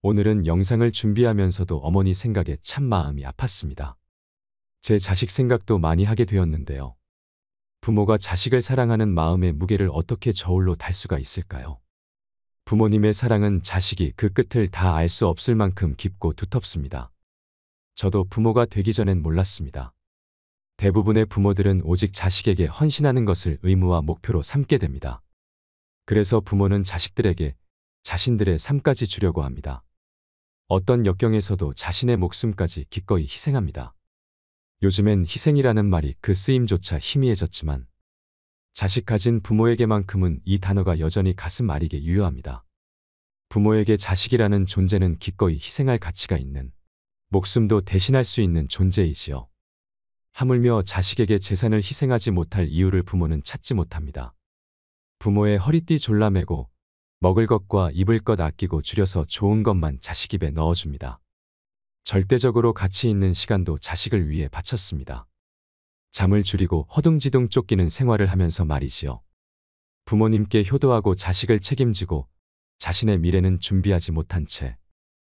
오늘은 영상을 준비하면서도 어머니 생각에 참 마음이 아팠습니다. 제 자식 생각도 많이 하게 되었는데요. 부모가 자식을 사랑하는 마음의 무게를 어떻게 저울로 달 수가 있을까요? 부모님의 사랑은 자식이 그 끝을 다 알 수 없을 만큼 깊고 두텁습니다. 저도 부모가 되기 전엔 몰랐습니다. 대부분의 부모들은 오직 자식에게 헌신하는 것을 의무와 목표로 삼게 됩니다. 그래서 부모는 자식들에게 자신들의 삶까지 주려고 합니다. 어떤 역경에서도 자신의 목숨까지 기꺼이 희생합니다. 요즘엔 희생이라는 말이 그 쓰임조차 희미해졌지만 자식 가진 부모에게만큼은 이 단어가 여전히 가슴 아리게 유효합니다. 부모에게 자식이라는 존재는 기꺼이 희생할 가치가 있는, 목숨도 대신할 수 있는 존재이지요. 하물며 자식에게 재산을 희생하지 못할 이유를 부모는 찾지 못합니다. 부모의 허리띠 졸라매고 먹을 것과 입을 것 아끼고 줄여서 좋은 것만 자식 입에 넣어줍니다. 절대적으로 가치 있는 시간도 자식을 위해 바쳤습니다. 잠을 줄이고 허둥지둥 쫓기는 생활을 하면서 말이지요. 부모님께 효도하고 자식을 책임지고 자신의 미래는 준비하지 못한 채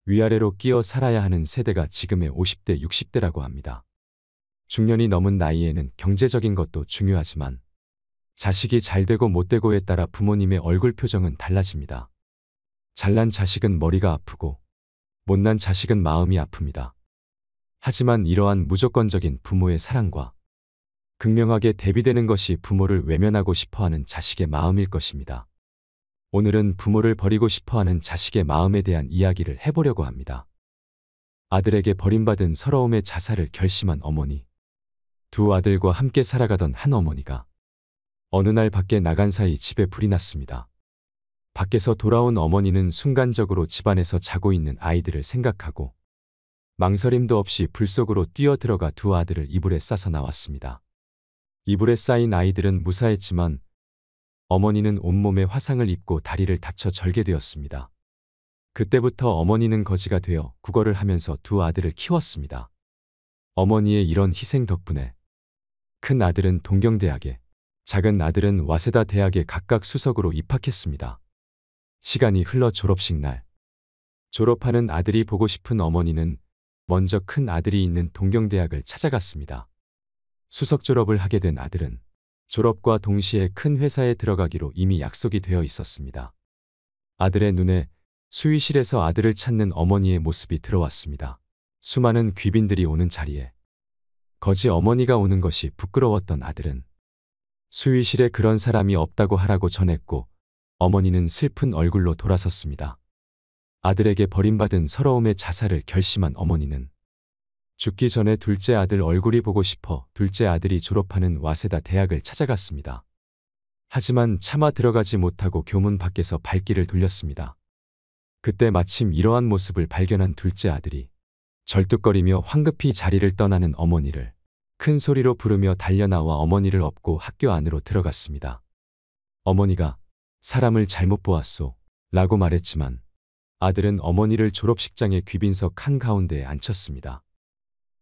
위아래로 끼어 살아야 하는 세대가 지금의 50대, 60대라고 합니다. 중년이 넘은 나이에는 경제적인 것도 중요하지만 자식이 잘 되고 못 되고에 따라 부모님의 얼굴 표정은 달라집니다. 잘난 자식은 머리가 아프고 못난 자식은 마음이 아픕니다. 하지만 이러한 무조건적인 부모의 사랑과 극명하게 대비되는 것이 부모를 외면하고 싶어하는 자식의 마음일 것입니다. 오늘은 부모를 버리고 싶어하는 자식의 마음에 대한 이야기를 해보려고 합니다. 아들에게 버림받은 서러움의 자살을 결심한 어머니. 두 아들과 함께 살아가던 한 어머니가 어느 날 밖에 나간 사이 집에 불이 났습니다. 밖에서 돌아온 어머니는 순간적으로 집안에서 자고 있는 아이들을 생각하고 망설임도 없이 불 속으로 뛰어들어가 두 아들을 이불에 싸서 나왔습니다. 이불에 쌓인 아이들은 무사했지만 어머니는 온몸에 화상을 입고 다리를 다쳐 절개되었습니다. 그때부터 어머니는 거지가 되어 구걸을 하면서 두 아들을 키웠습니다. 어머니의 이런 희생 덕분에 큰 아들은 동경대학에, 작은 아들은 와세다 대학에 각각 수석으로 입학했습니다. 시간이 흘러 졸업식 날. 졸업하는 아들이 보고 싶은 어머니는 먼저 큰 아들이 있는 동경대학을 찾아갔습니다. 수석 졸업을 하게 된 아들은 졸업과 동시에 큰 회사에 들어가기로 이미 약속이 되어 있었습니다. 아들의 눈에 수의실에서 아들을 찾는 어머니의 모습이 들어왔습니다. 수많은 귀빈들이 오는 자리에 거지 어머니가 오는 것이 부끄러웠던 아들은 수의실에 그런 사람이 없다고 하라고 전했고 어머니는 슬픈 얼굴로 돌아섰습니다. 아들에게 버림받은 서러움의 자살을 결심한 어머니는 죽기 전에 둘째 아들 얼굴이 보고 싶어 둘째 아들이 졸업하는 와세다 대학을 찾아갔습니다. 하지만 차마 들어가지 못하고 교문 밖에서 발길을 돌렸습니다. 그때 마침 이러한 모습을 발견한 둘째 아들이 절뚝거리며 황급히 자리를 떠나는 어머니를 큰 소리로 부르며 달려나와 어머니를 업고 학교 안으로 들어갔습니다. 어머니가 사람을 잘못 보았소 라고 말했지만 아들은 어머니를 졸업식장의 귀빈석 한가운데에 앉혔습니다.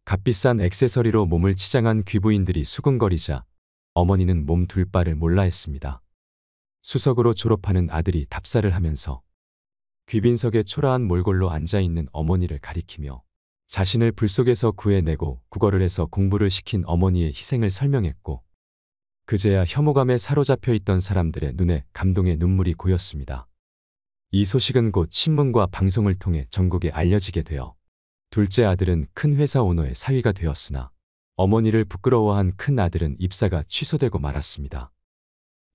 값비싼 액세서리로 몸을 치장한 귀부인들이 수근거리자 어머니는 몸 둘 바를 몰라 했습니다. 수석으로 졸업하는 아들이 답사를 하면서 귀빈석에 초라한 몰골로 앉아있는 어머니를 가리키며 자신을 불 속에서 구해내고 구걸을 해서 공부를 시킨 어머니의 희생을 설명했고 그제야 혐오감에 사로잡혀 있던 사람들의 눈에 감동의 눈물이 고였습니다. 이 소식은 곧 신문과 방송을 통해 전국에 알려지게 되어 둘째 아들은 큰 회사 오너의 사위가 되었으나 어머니를 부끄러워한 큰 아들은 입사가 취소되고 말았습니다.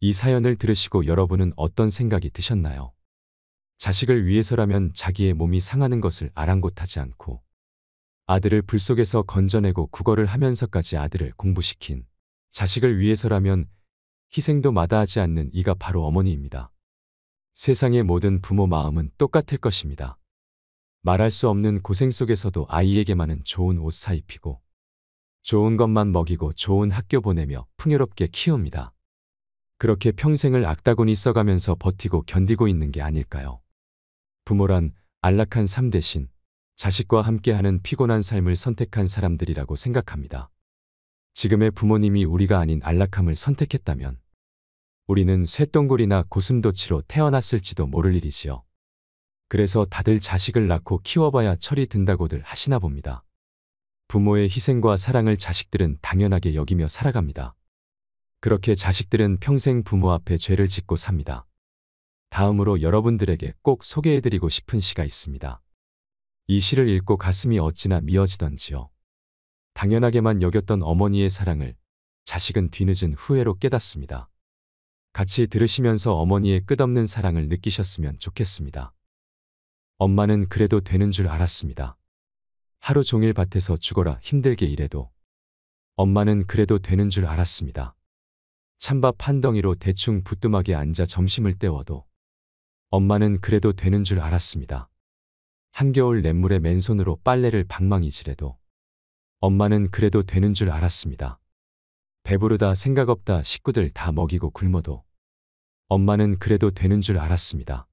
이 사연을 들으시고 여러분은 어떤 생각이 드셨나요? 자식을 위해서라면 자기의 몸이 상하는 것을 아랑곳하지 않고 아들을 불 속에서 건져내고 구걸을 하면서까지 아들을 공부시킨 자식을 위해서라면 희생도 마다하지 않는 이가 바로 어머니입니다. 세상의 모든 부모 마음은 똑같을 것입니다. 말할 수 없는 고생 속에서도 아이에게만은 좋은 옷 사입히고 좋은 것만 먹이고 좋은 학교 보내며 풍요롭게 키웁니다. 그렇게 평생을 악다구니 써가면서 버티고 견디고 있는 게 아닐까요? 부모란 안락한 삶 대신 자식과 함께하는 피곤한 삶을 선택한 사람들이라고 생각합니다. 지금의 부모님이 우리가 아닌 안락함을 선택했다면 우리는 쇠똥굴이나 고슴도치로 태어났을지도 모를 일이지요. 그래서 다들 자식을 낳고 키워봐야 철이 든다고들 하시나 봅니다. 부모의 희생과 사랑을 자식들은 당연하게 여기며 살아갑니다. 그렇게 자식들은 평생 부모 앞에 죄를 짓고 삽니다. 다음으로 여러분들에게 꼭 소개해드리고 싶은 시가 있습니다. 이 시를 읽고 가슴이 어찌나 미어지던지요. 당연하게만 여겼던 어머니의 사랑을 자식은 뒤늦은 후회로 깨닫습니다. 같이 들으시면서 어머니의 끝없는 사랑을 느끼셨으면 좋겠습니다. 엄마는 그래도 되는 줄 알았습니다. 하루 종일 밭에서 죽어라 힘들게 일해도 엄마는 그래도 되는 줄 알았습니다. 찬밥 한 덩이로 대충 부뚜막에 앉아 점심을 때워도 엄마는 그래도 되는 줄 알았습니다. 한겨울 냇물에 맨손으로 빨래를 방망이질해도 엄마는 그래도 되는 줄 알았습니다. 배부르다 생각 없다 식구들 다 먹이고 굶어도 엄마는 그래도 되는 줄 알았습니다.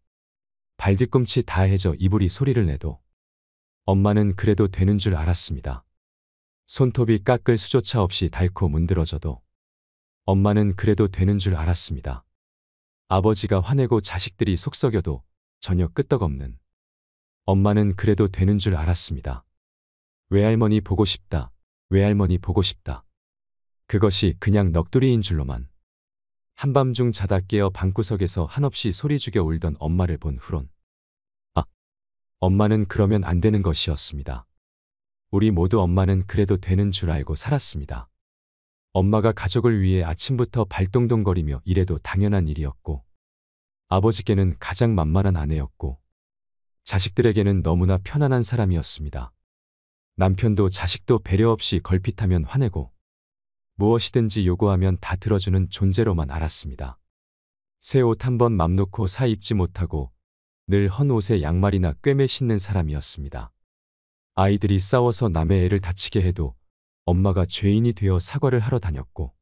발뒤꿈치 다 해져 이불이 소리를 내도 엄마는 그래도 되는 줄 알았습니다. 손톱이 깎을 수조차 없이 닳고 문드러져도 엄마는 그래도 되는 줄 알았습니다. 아버지가 화내고 자식들이 속썩여도 전혀 끄떡없는 엄마는 그래도 되는 줄 알았습니다. 외할머니 보고 싶다. 외할머니 보고 싶다. 그것이 그냥 넋두리인 줄로만 한밤중 자다 깨어 방구석에서 한없이 소리 죽여 울던 엄마를 본 후론 엄마는 그러면 안 되는 것이었습니다. 우리 모두 엄마는 그래도 되는 줄 알고 살았습니다. 엄마가 가족을 위해 아침부터 발동동거리며 일해도 당연한 일이었고 아버지께는 가장 만만한 아내였고 자식들에게는 너무나 편안한 사람이었습니다. 남편도 자식도 배려 없이 걸핏하면 화내고 무엇이든지 요구하면 다 들어주는 존재로만 알았습니다. 새 옷 한 번 맘 놓고 사 입지 못하고 늘 헌 옷에 양말이나 꿰매 신는 사람이었습니다. 아이들이 싸워서 남의 애를 다치게 해도 엄마가 죄인이 되어 사과를 하러 다녔고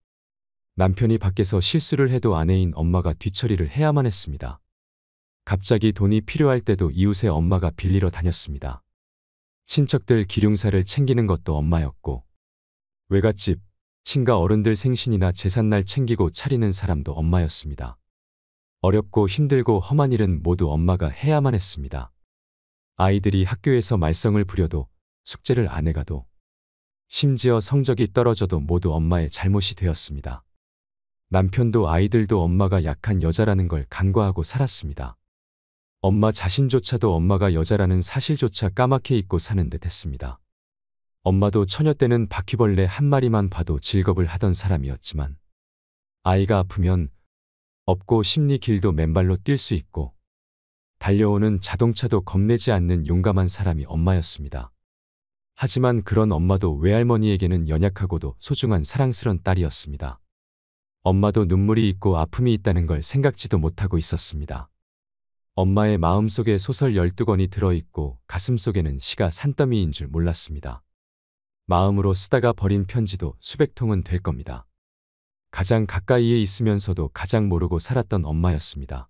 남편이 밖에서 실수를 해도 아내인 엄마가 뒤처리를 해야만 했습니다. 갑자기 돈이 필요할 때도 이웃의 엄마가 빌리러 다녔습니다. 친척들 기륭사를 챙기는 것도 엄마였고 외갓집, 친가 어른들 생신이나 제삿날 챙기고 차리는 사람도 엄마였습니다. 어렵고 힘들고 험한 일은 모두 엄마가 해야만 했습니다. 아이들이 학교에서 말썽을 부려도 숙제를 안 해가도 심지어 성적이 떨어져도 모두 엄마의 잘못이 되었습니다. 남편도 아이들도 엄마가 약한 여자라는 걸 간과하고 살았습니다. 엄마 자신조차도 엄마가 여자라는 사실조차 까맣게 잊고 사는 듯 했습니다. 엄마도 처녀 때는 바퀴벌레 한 마리만 봐도 질겁을 하던 사람이었지만 아이가 아프면 업고 심리 길도 맨발로 뛸 수 있고 달려오는 자동차도 겁내지 않는 용감한 사람이 엄마였습니다. 하지만 그런 엄마도 외할머니에게는 연약하고도 소중한 사랑스런 딸이었습니다. 엄마도 눈물이 있고 아픔이 있다는 걸 생각지도 못하고 있었습니다. 엄마의 마음속에 소설 12권이 들어있고 가슴속에는 시가 산더미인 줄 몰랐습니다. 마음으로 쓰다가 버린 편지도 수백 통은 될 겁니다. 가장 가까이에 있으면서도 가장 모르고 살았던 엄마였습니다.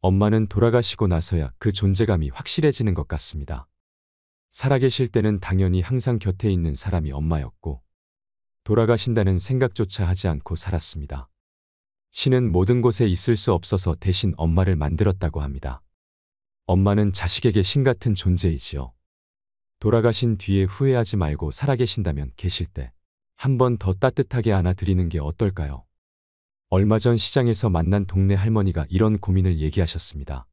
엄마는 돌아가시고 나서야 그 존재감이 확실해지는 것 같습니다. 살아계실 때는 당연히 항상 곁에 있는 사람이 엄마였고 돌아가신다는 생각조차 하지 않고 살았습니다. 신은 모든 곳에 있을 수 없어서 대신 엄마를 만들었다고 합니다. 엄마는 자식에게 신 같은 존재이지요. 돌아가신 뒤에 후회하지 말고 살아계신다면 계실 때 한 번 더 따뜻하게 안아드리는 게 어떨까요? 얼마 전 시장에서 만난 동네 할머니가 이런 고민을 얘기하셨습니다.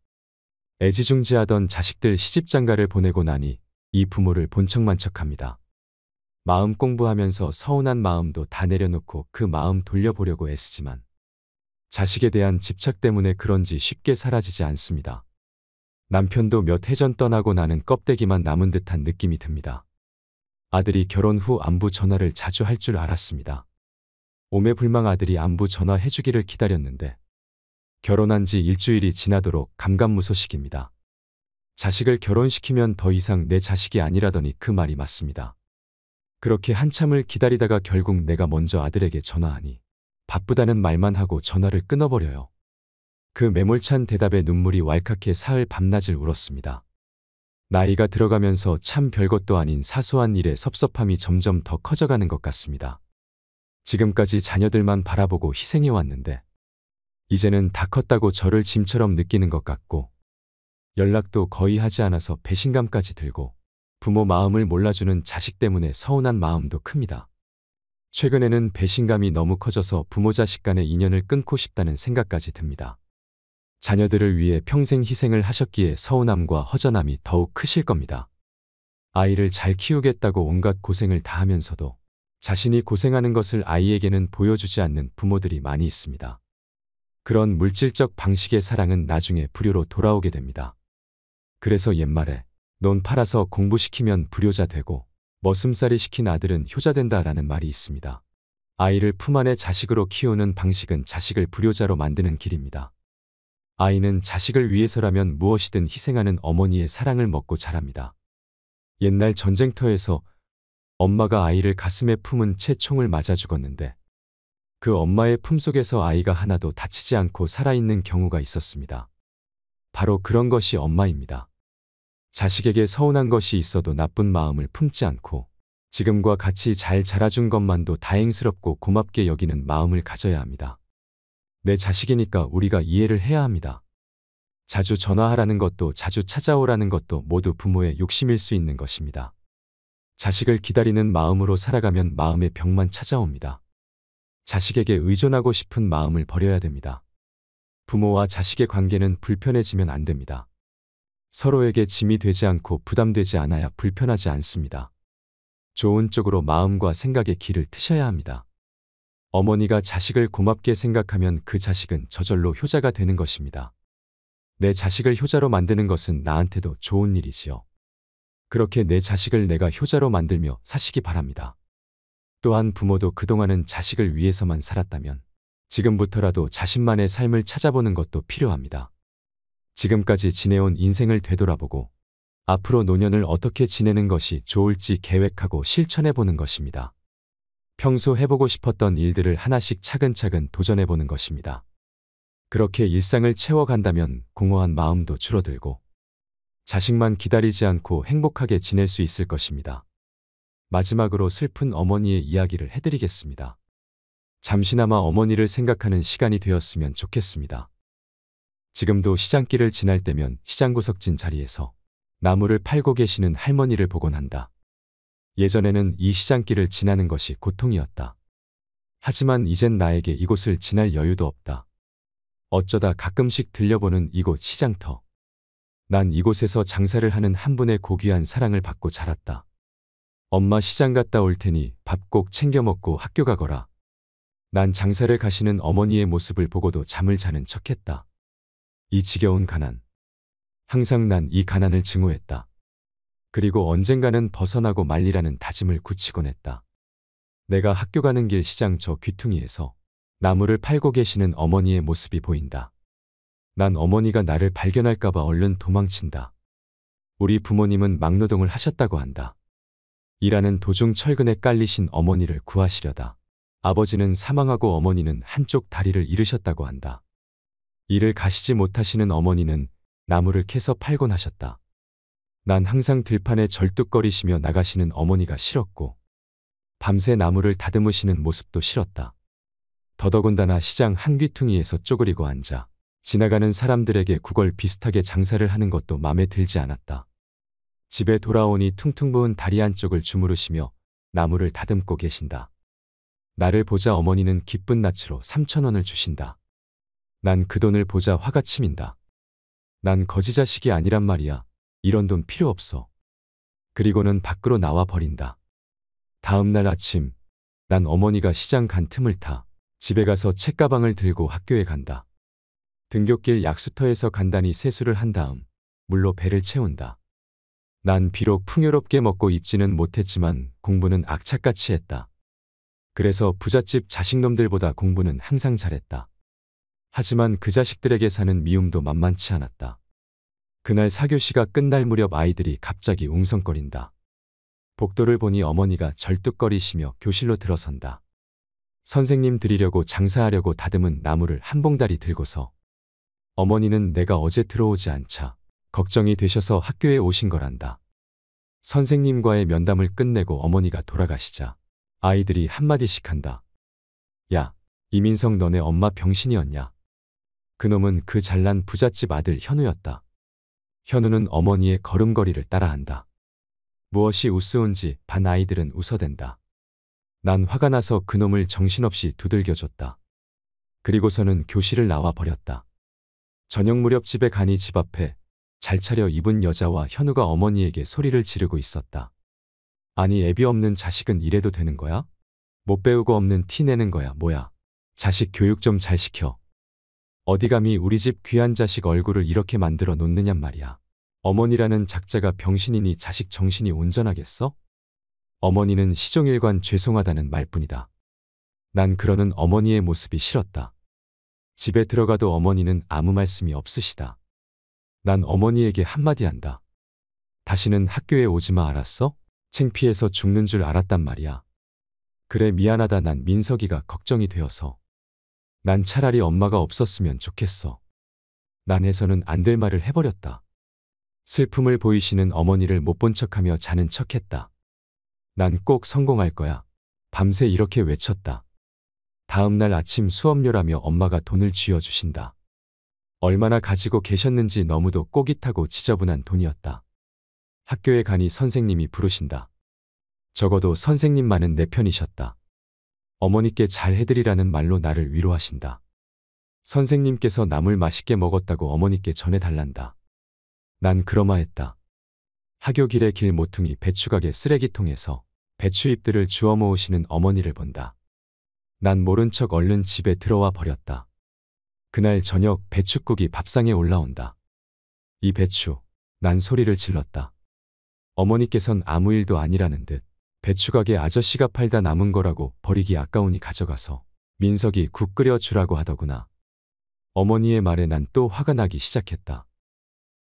애지중지하던 자식들 시집장가를 보내고 나니 이 부모를 본척만 척합니다. 마음 공부하면서 서운한 마음도 다 내려놓고 그 마음 돌려보려고 애쓰지만 자식에 대한 집착 때문에 그런지 쉽게 사라지지 않습니다. 남편도 몇 해 전 떠나고 나는 껍데기만 남은 듯한 느낌이 듭니다. 아들이 결혼 후 안부 전화를 자주 할 줄 알았습니다. 오매불망 아들이 안부 전화해주기를 기다렸는데 결혼한 지 일주일이 지나도록 감감무소식입니다. 자식을 결혼시키면 더 이상 내 자식이 아니라더니 그 말이 맞습니다. 그렇게 한참을 기다리다가 결국 내가 먼저 아들에게 전화하니 바쁘다는 말만 하고 전화를 끊어버려요. 그 매몰찬 대답에 눈물이 왈칵해 사흘 밤낮을 울었습니다. 나이가 들어가면서 참 별것도 아닌 사소한 일에 섭섭함이 점점 더 커져가는 것 같습니다. 지금까지 자녀들만 바라보고 희생해왔는데 이제는 다 컸다고 저를 짐처럼 느끼는 것 같고 연락도 거의 하지 않아서 배신감까지 들고 부모 마음을 몰라주는 자식 때문에 서운한 마음도 큽니다. 최근에는 배신감이 너무 커져서 부모 자식 간의 인연을 끊고 싶다는 생각까지 듭니다. 자녀들을 위해 평생 희생을 하셨기에 서운함과 허전함이 더욱 크실 겁니다. 아이를 잘 키우겠다고 온갖 고생을 다하면서도 자신이 고생하는 것을 아이에게는 보여주지 않는 부모들이 많이 있습니다. 그런 물질적 방식의 사랑은 나중에 불효로 돌아오게 됩니다. 그래서 옛말에 논 팔아서 공부시키면 불효자 되고 머슴살이 시킨 아들은 효자 된다라는 말이 있습니다. 아이를 품 안에 자식으로 키우는 방식은 자식을 불효자로 만드는 길입니다. 아이는 자식을 위해서라면 무엇이든 희생하는 어머니의 사랑을 먹고 자랍니다. 옛날 전쟁터에서 엄마가 아이를 가슴에 품은 채 총을 맞아 죽었는데 그 엄마의 품속에서 아이가 하나도 다치지 않고 살아있는 경우가 있었습니다. 바로 그런 것이 엄마입니다. 자식에게 서운한 것이 있어도 나쁜 마음을 품지 않고 지금과 같이 잘 자라준 것만도 다행스럽고 고맙게 여기는 마음을 가져야 합니다. 내 자식이니까 우리가 이해를 해야 합니다. 자주 전화하라는 것도 자주 찾아오라는 것도 모두 부모의 욕심일 수 있는 것입니다. 자식을 기다리는 마음으로 살아가면 마음의 병만 찾아옵니다. 자식에게 의존하고 싶은 마음을 버려야 됩니다. 부모와 자식의 관계는 불편해지면 안 됩니다. 서로에게 짐이 되지 않고 부담되지 않아야 불편하지 않습니다. 좋은 쪽으로 마음과 생각의 길을 트셔야 합니다. 어머니가 자식을 고맙게 생각하면 그 자식은 저절로 효자가 되는 것입니다. 내 자식을 효자로 만드는 것은 나한테도 좋은 일이지요. 그렇게 내 자식을 내가 효자로 만들며 사시기 바랍니다. 또한 부모도 그동안은 자식을 위해서만 살았다면 지금부터라도 자신만의 삶을 찾아보는 것도 필요합니다. 지금까지 지내온 인생을 되돌아보고 앞으로 노년을 어떻게 지내는 것이 좋을지 계획하고 실천해보는 것입니다. 평소 해보고 싶었던 일들을 하나씩 차근차근 도전해보는 것입니다. 그렇게 일상을 채워간다면 공허한 마음도 줄어들고 자식만 기다리지 않고 행복하게 지낼 수 있을 것입니다. 마지막으로 슬픈 어머니의 이야기를 해드리겠습니다. 잠시나마 어머니를 생각하는 시간이 되었으면 좋겠습니다. 지금도 시장길을 지날 때면 시장 구석진 자리에서 나무를 팔고 계시는 할머니를 보곤 한다. 예전에는 이 시장길을 지나는 것이 고통이었다. 하지만 이젠 나에게 이곳을 지날 여유도 없다. 어쩌다 가끔씩 들려보는 이곳 시장터. 난 이곳에서 장사를 하는 한 분의 고귀한 사랑을 받고 자랐다. 엄마 시장 갔다 올 테니 밥 꼭 챙겨 먹고 학교 가거라. 난 장사를 가시는 어머니의 모습을 보고도 잠을 자는 척했다. 이 지겨운 가난. 항상 난 이 가난을 증오했다. 그리고 언젠가는 벗어나고 말리라는 다짐을 굳히곤 했다. 내가 학교 가는 길 시장 저 귀퉁이에서 나무를 팔고 계시는 어머니의 모습이 보인다. 난 어머니가 나를 발견할까봐 얼른 도망친다. 우리 부모님은 막노동을 하셨다고 한다. 일하는 도중 철근에 깔리신 어머니를 구하시려다. 아버지는 사망하고 어머니는 한쪽 다리를 잃으셨다고 한다. 일을 가시지 못하시는 어머니는 나무를 캐서 팔곤 하셨다. 난 항상 들판에 절뚝거리시며 나가시는 어머니가 싫었고 밤새 나무를 다듬으시는 모습도 싫었다. 더더군다나 시장 한 귀퉁이에서 쪼그리고 앉아 지나가는 사람들에게 구걸 비슷하게 장사를 하는 것도 마음에 들지 않았다. 집에 돌아오니 퉁퉁 부은 다리 한쪽을 주무르시며 나무를 다듬고 계신다. 나를 보자 어머니는 기쁜 낯으로 3,000원을 주신다. 난 그 돈을 보자 화가 치민다. 난 거지 자식이 아니란 말이야. 이런 돈 필요 없어. 그리고는 밖으로 나와 버린다. 다음 날 아침, 난 어머니가 시장 간 틈을 타 집에 가서 책가방을 들고 학교에 간다. 등굣길 약수터에서 간단히 세수를 한 다음 물로 배를 채운다. 난 비록 풍요롭게 먹고 입지는 못했지만 공부는 악착같이 했다. 그래서 부잣집 자식놈들보다 공부는 항상 잘했다. 하지만 그 자식들에게 사는 미움도 만만치 않았다. 그날 4교시가 끝날 무렵 아이들이 갑자기 웅성거린다. 복도를 보니 어머니가 절뚝거리시며 교실로 들어선다. 선생님 드리려고 장사하려고 다듬은 나무를 한 봉다리 들고서 어머니는 내가 어제 들어오지 않자 걱정이 되셔서 학교에 오신 거란다. 선생님과의 면담을 끝내고 어머니가 돌아가시자 아이들이 한마디씩 한다. 야, 이민성 너네 엄마 병신이었냐? 그놈은 그 잘난 부잣집 아들 현우였다. 현우는 어머니의 걸음걸이를 따라한다. 무엇이 우스운지 반 아이들은 웃어댄다. 난 화가 나서 그놈을 정신없이 두들겨줬다. 그리고서는 교실을 나와 버렸다. 저녁 무렵 집에 가니 집 앞에 잘 차려 입은 여자와 현우가 어머니에게 소리를 지르고 있었다. 아니 애비 없는 자식은 이래도 되는 거야? 못 배우고 없는 티 내는 거야 뭐야? 자식 교육 좀 잘 시켜. 어디 감히 우리 집 귀한 자식 얼굴을 이렇게 만들어 놓느냔 말이야. 어머니라는 작자가 병신이니 자식 정신이 온전하겠어? 어머니는 시종일관 죄송하다는 말뿐이다. 난 그러는 어머니의 모습이 싫었다. 집에 들어가도 어머니는 아무 말씀이 없으시다. 난 어머니에게 한마디 한다. 다시는 학교에 오지 마 알았어? 창피해서 죽는 줄 알았단 말이야. 그래 미안하다 난 민석이가 걱정이 되어서. 난 차라리 엄마가 없었으면 좋겠어. 난 해서는 안 될 말을 해버렸다. 슬픔을 보이시는 어머니를 못 본 척하며 자는 척했다. 난 꼭 성공할 거야. 밤새 이렇게 외쳤다. 다음 날 아침 수업료라며 엄마가 돈을 쥐어주신다. 얼마나 가지고 계셨는지 너무도 꼬깃하고 지저분한 돈이었다. 학교에 가니 선생님이 부르신다. 적어도 선생님만은 내 편이셨다. 어머니께 잘 해드리라는 말로 나를 위로하신다. 선생님께서 나물 맛있게 먹었다고 어머니께 전해달란다. 난 그러마했다. 하교 길의 길 모퉁이 배추가게 쓰레기통에서 배추잎들을 주워 모으시는 어머니를 본다. 난 모른 척 얼른 집에 들어와 버렸다. 그날 저녁 배춧국이 밥상에 올라온다. 이 배추, 난 소리를 질렀다. 어머니께선 아무 일도 아니라는 듯 배추가게 아저씨가 팔다 남은 거라고 버리기 아까우니 가져가서 민석이 국 끓여 주라고 하더구나. 어머니의 말에 난 또 화가 나기 시작했다.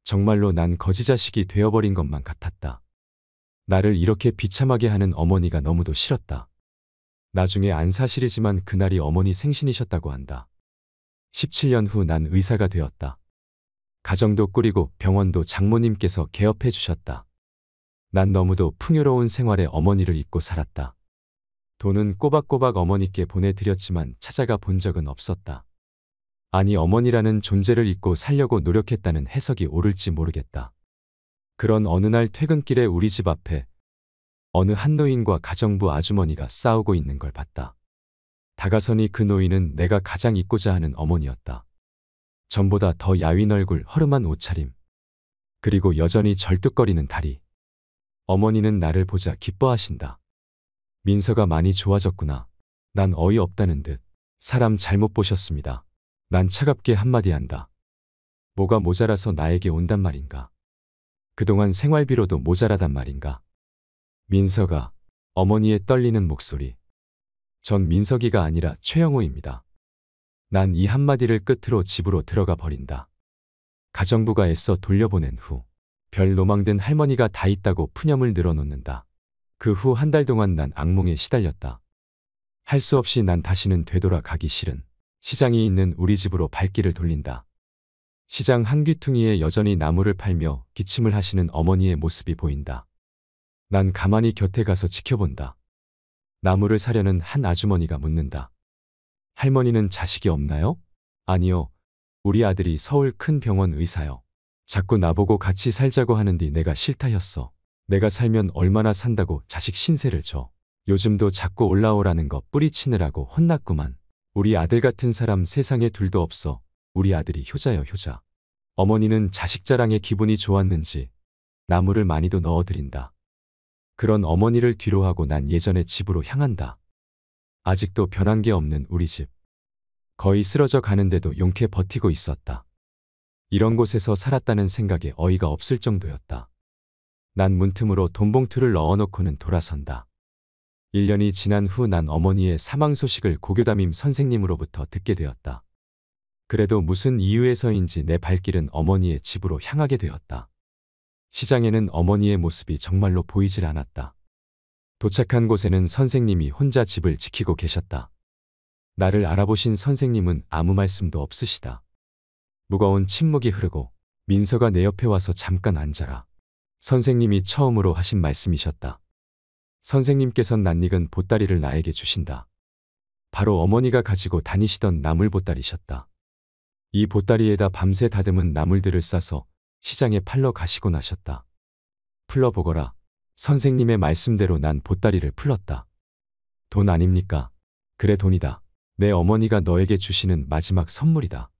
정말로 난 거지 자식이 되어버린 것만 같았다. 나를 이렇게 비참하게 하는 어머니가 너무도 싫었다. 나중에 안 사실이지만 그날이 어머니 생신이셨다고 한다. 17년 후 난 의사가 되었다. 가정도 꾸리고 병원도 장모님께서 개업해 주셨다. 난 너무도 풍요로운 생활에 어머니를 잊고 살았다. 돈은 꼬박꼬박 어머니께 보내드렸지만 찾아가 본 적은 없었다. 아니 어머니라는 존재를 잊고 살려고 노력했다는 해석이 옳을지 모르겠다. 그런 어느 날 퇴근길에 우리 집 앞에 어느 한 노인과 가정부 아주머니가 싸우고 있는 걸 봤다. 다가서니 그 노인은 내가 가장 잊고자 하는 어머니였다. 전보다 더 야윈 얼굴, 허름한 옷차림, 그리고 여전히 절뚝거리는 다리. 어머니는 나를 보자 기뻐하신다. 민서가 많이 좋아졌구나. 난 어이없다는 듯 사람 잘못 보셨습니다. 난 차갑게 한마디 한다. 뭐가 모자라서 나에게 온단 말인가. 그동안 생활비로도 모자라단 말인가. 민서가, 어머니의 떨리는 목소리. 전 민석이가 아니라 최영호입니다. 난 이 한마디를 끝으로 집으로 들어가 버린다. 가정부가 애써 돌려보낸 후 별 노망든 할머니가 다 있다고 푸념을 늘어놓는다. 그 후 한 달 동안 난 악몽에 시달렸다. 할 수 없이 난 다시는 되돌아가기 싫은 시장이 있는 우리 집으로 발길을 돌린다. 시장 한 귀퉁이에 여전히 나무를 팔며 기침을 하시는 어머니의 모습이 보인다. 난 가만히 곁에 가서 지켜본다. 나무를 사려는 한 아주머니가 묻는다. 할머니는 자식이 없나요? 아니요. 우리 아들이 서울 큰 병원 의사요. 자꾸 나보고 같이 살자고 하는디 내가 싫다였어. 내가 살면 얼마나 산다고 자식 신세를 져. 요즘도 자꾸 올라오라는 거 뿌리치느라고 혼났구만. 우리 아들 같은 사람 세상에 둘도 없어. 우리 아들이 효자여 효자. 어머니는 자식 자랑에 기분이 좋았는지 나무를 많이도 넣어드린다. 그런 어머니를 뒤로하고 난 예전의 집으로 향한다. 아직도 변한 게 없는 우리 집. 거의 쓰러져 가는데도 용케 버티고 있었다. 이런 곳에서 살았다는 생각에 어이가 없을 정도였다. 난 문틈으로 돈봉투를 넣어놓고는 돌아선다. 1년이 지난 후 난 어머니의 사망 소식을 고교담임 선생님으로부터 듣게 되었다. 그래도 무슨 이유에서인지 내 발길은 어머니의 집으로 향하게 되었다. 시장에는 어머니의 모습이 정말로 보이질 않았다. 도착한 곳에는 선생님이 혼자 집을 지키고 계셨다. 나를 알아보신 선생님은 아무 말씀도 없으시다. 무거운 침묵이 흐르고 민서가 내 옆에 와서 잠깐 앉아라. 선생님이 처음으로 하신 말씀이셨다. 선생님께선 낯익은 보따리를 나에게 주신다. 바로 어머니가 가지고 다니시던 나물 보따리셨다. 이 보따리에다 밤새 다듬은 나물들을 싸서 시장에 팔러 가시고 나셨다. 풀러보거라. 선생님의 말씀대로 난 보따리를 풀렀다. 돈 아닙니까? 그래 돈이다. 내 어머니가 너에게 주시는 마지막 선물이다.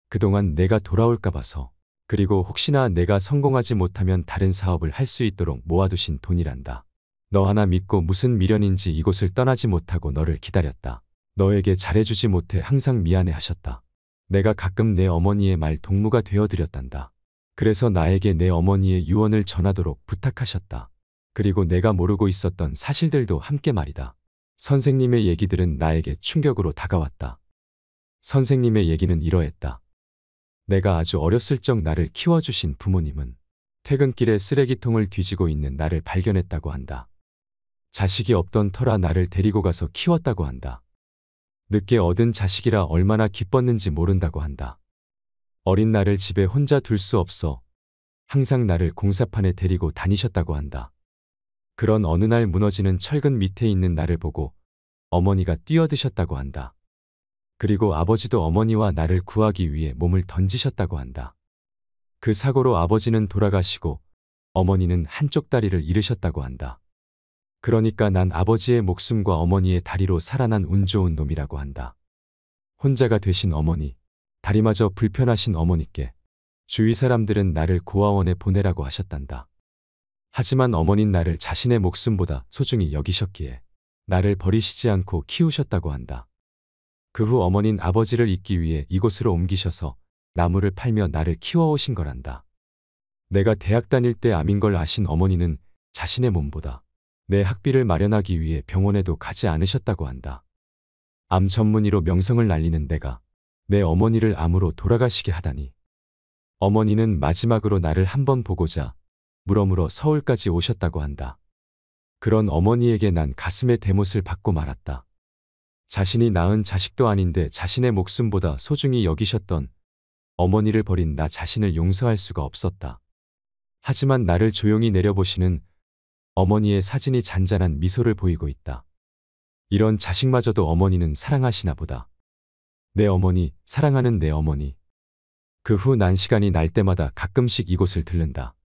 그동안 내가 돌아올까 봐서. 그리고 혹시나 내가 성공하지 못하면 다른 사업을 할 수 있도록 모아두신 돈이란다. 너 하나 믿고 무슨 미련인지 이곳을 떠나지 못하고 너를 기다렸다. 너에게 잘해주지 못해 항상 미안해 하셨다. 내가 가끔 내 어머니의 말 동무가 되어드렸단다. 그래서 나에게 내 어머니의 유언을 전하도록 부탁하셨다. 그리고 내가 모르고 있었던 사실들도 함께 말이다. 선생님의 얘기들은 나에게 충격으로 다가왔다. 선생님의 얘기는 이러했다. 내가 아주 어렸을 적 나를 키워주신 부모님은 퇴근길에 쓰레기통을 뒤지고 있는 나를 발견했다고 한다. 자식이 없던 터라 나를 데리고 가서 키웠다고 한다. 늦게 얻은 자식이라 얼마나 기뻤는지 모른다고 한다. 어린 나를 집에 혼자 둘 수 없어 항상 나를 공사판에 데리고 다니셨다고 한다. 그런 어느 날 무너지는 철근 밑에 있는 나를 보고 어머니가 뛰어드셨다고 한다. 그리고 아버지도 어머니와 나를 구하기 위해 몸을 던지셨다고 한다. 그 사고로 아버지는 돌아가시고 어머니는 한쪽 다리를 잃으셨다고 한다. 그러니까 난 아버지의 목숨과 어머니의 다리로 살아난 운 좋은 놈이라고 한다. 혼자가 되신 어머니, 다리마저 불편하신 어머니께 주위 사람들은 나를 고아원에 보내라고 하셨단다. 하지만 어머닌 나를 자신의 목숨보다 소중히 여기셨기에 나를 버리시지 않고 키우셨다고 한다. 그 후 어머닌 아버지를 잊기 위해 이곳으로 옮기셔서 나무를 팔며 나를 키워오신 거란다. 내가 대학 다닐 때 암인 걸 아신 어머니는 자신의 몸보다 내 학비를 마련하기 위해 병원에도 가지 않으셨다고 한다. 암 전문의로 명성을 날리는 내가 내 어머니를 암으로 돌아가시게 하다니. 어머니는 마지막으로 나를 한번 보고자 물어물어 서울까지 오셨다고 한다. 그런 어머니에게 난 가슴에 대못을 받고 말았다. 자신이 낳은 자식도 아닌데 자신의 목숨보다 소중히 여기셨던 어머니를 버린 나 자신을 용서할 수가 없었다. 하지만 나를 조용히 내려보시는 어머니의 사진이 잔잔한 미소를 보이고 있다. 이런 자식마저도 어머니는 사랑하시나 보다. 내 어머니, 사랑하는 내 어머니. 그 후 난 시간이 날 때마다 가끔씩 이곳을 들른다.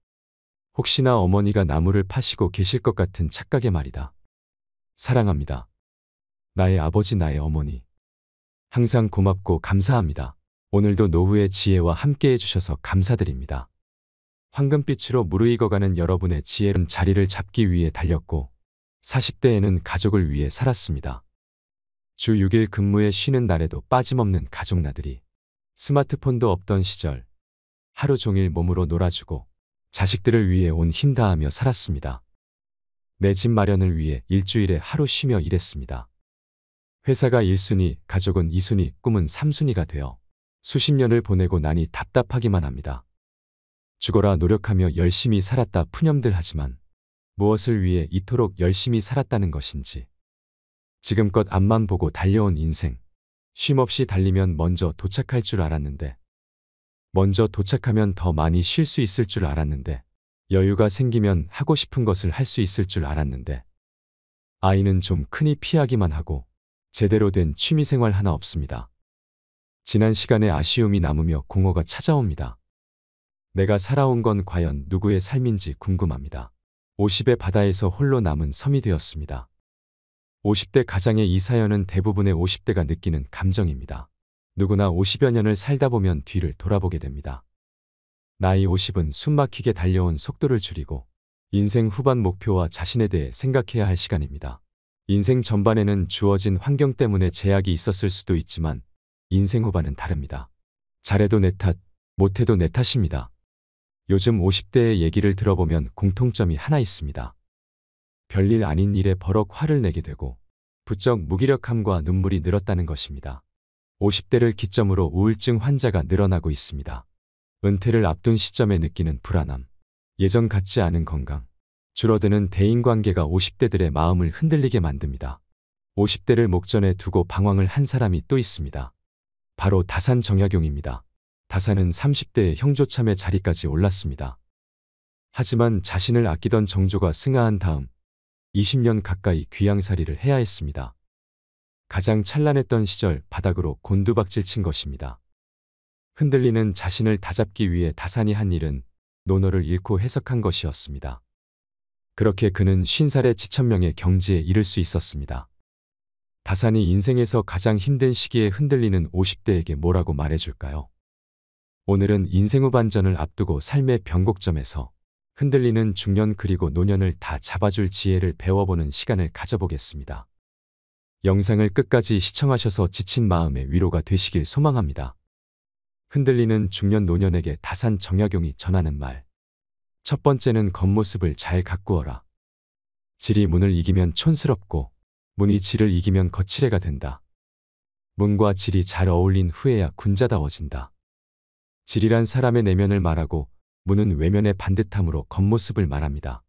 혹시나 어머니가 나무를 파시고 계실 것 같은 착각에 말이다. 사랑합니다. 나의 아버지, 나의 어머니. 항상 고맙고 감사합니다. 오늘도 노후의 지혜와 함께 해주셔서 감사드립니다. 황금빛으로 무르익어가는 여러분의 지혜로운 자리를 잡기 위해 달렸고 40대에는 가족을 위해 살았습니다. 주 6일 근무에 쉬는 날에도 빠짐없는 가족 나들이. 스마트폰도 없던 시절 하루 종일 몸으로 놀아주고 자식들을 위해 온 힘 다하며 살았습니다. 내 집 마련을 위해 일주일에 하루 쉬며 일했습니다. 회사가 1순위, 가족은 2순위, 꿈은 3순위가 되어 수십 년을 보내고 나니 답답하기만 합니다. 죽어라 노력하며 열심히 살았다 푸념들 하지만 무엇을 위해 이토록 열심히 살았다는 것인지. 지금껏 앞만 보고 달려온 인생. 쉼없이 달리면 먼저 도착할 줄 알았는데, 먼저 도착하면 더 많이 쉴 수 있을 줄 알았는데, 여유가 생기면 하고 싶은 것을 할 수 있을 줄 알았는데, 아이는 좀 크니 피하기만 하고 제대로 된 취미생활 하나 없습니다. 지난 시간에 아쉬움이 남으며 공허가 찾아옵니다. 내가 살아온 건 과연 누구의 삶인지 궁금합니다. 50의 바다에서 홀로 남은 섬이 되었습니다. 50대 가장의 이 사연은 대부분의 50대가 느끼는 감정입니다. 누구나 50여 년을 살다 보면 뒤를 돌아보게 됩니다. 나이 50은 숨막히게 달려온 속도를 줄이고 인생 후반 목표와 자신에 대해 생각해야 할 시간입니다. 인생 전반에는 주어진 환경 때문에 제약이 있었을 수도 있지만 인생 후반은 다릅니다. 잘해도 내 탓, 못해도 내 탓입니다. 요즘 50대의 얘기를 들어보면 공통점이 하나 있습니다. 별일 아닌 일에 버럭 화를 내게 되고 부쩍 무기력함과 눈물이 늘었다는 것입니다. 50대를 기점으로 우울증 환자가 늘어나고 있습니다. 은퇴를 앞둔 시점에 느끼는 불안함, 예전 같지 않은 건강, 줄어드는 대인관계가 50대들의 마음을 흔들리게 만듭니다. 50대를 목전에 두고 방황을 한 사람이 또 있습니다. 바로 다산 정약용입니다. 다산은 30대의 형조참의 자리까지 올랐습니다. 하지만 자신을 아끼던 정조가 승하한 다음 20년 가까이 귀양살이를 해야 했습니다. 가장 찬란했던 시절 바닥으로 곤두박질 친 것입니다. 흔들리는 자신을 다잡기 위해 다산이 한 일은 논어를 잃고 해석한 것이었습니다. 그렇게 그는 50살의 지천명의 경지에 이를 수 있었습니다. 다산이 인생에서 가장 힘든 시기에 흔들리는 50대에게 뭐라고 말해줄까요? 오늘은 인생 후반전을 앞두고 삶의 변곡점에서 흔들리는 중년 그리고 노년을 다 잡아줄 지혜를 배워보는 시간을 가져보겠습니다. 영상을 끝까지 시청하셔서 지친 마음의 위로가 되시길 소망합니다. 흔들리는 중년 노년에게 다산 정약용이 전하는 말. 첫 번째는 겉모습을 잘 가꾸어라. 질이 문을 이기면 촌스럽고 문이 질을 이기면 거칠애가 된다. 문과 질이 잘 어울린 후에야 군자다워진다. 질이란 사람의 내면을 말하고 문은 외면의 반듯함으로 겉모습을 말합니다.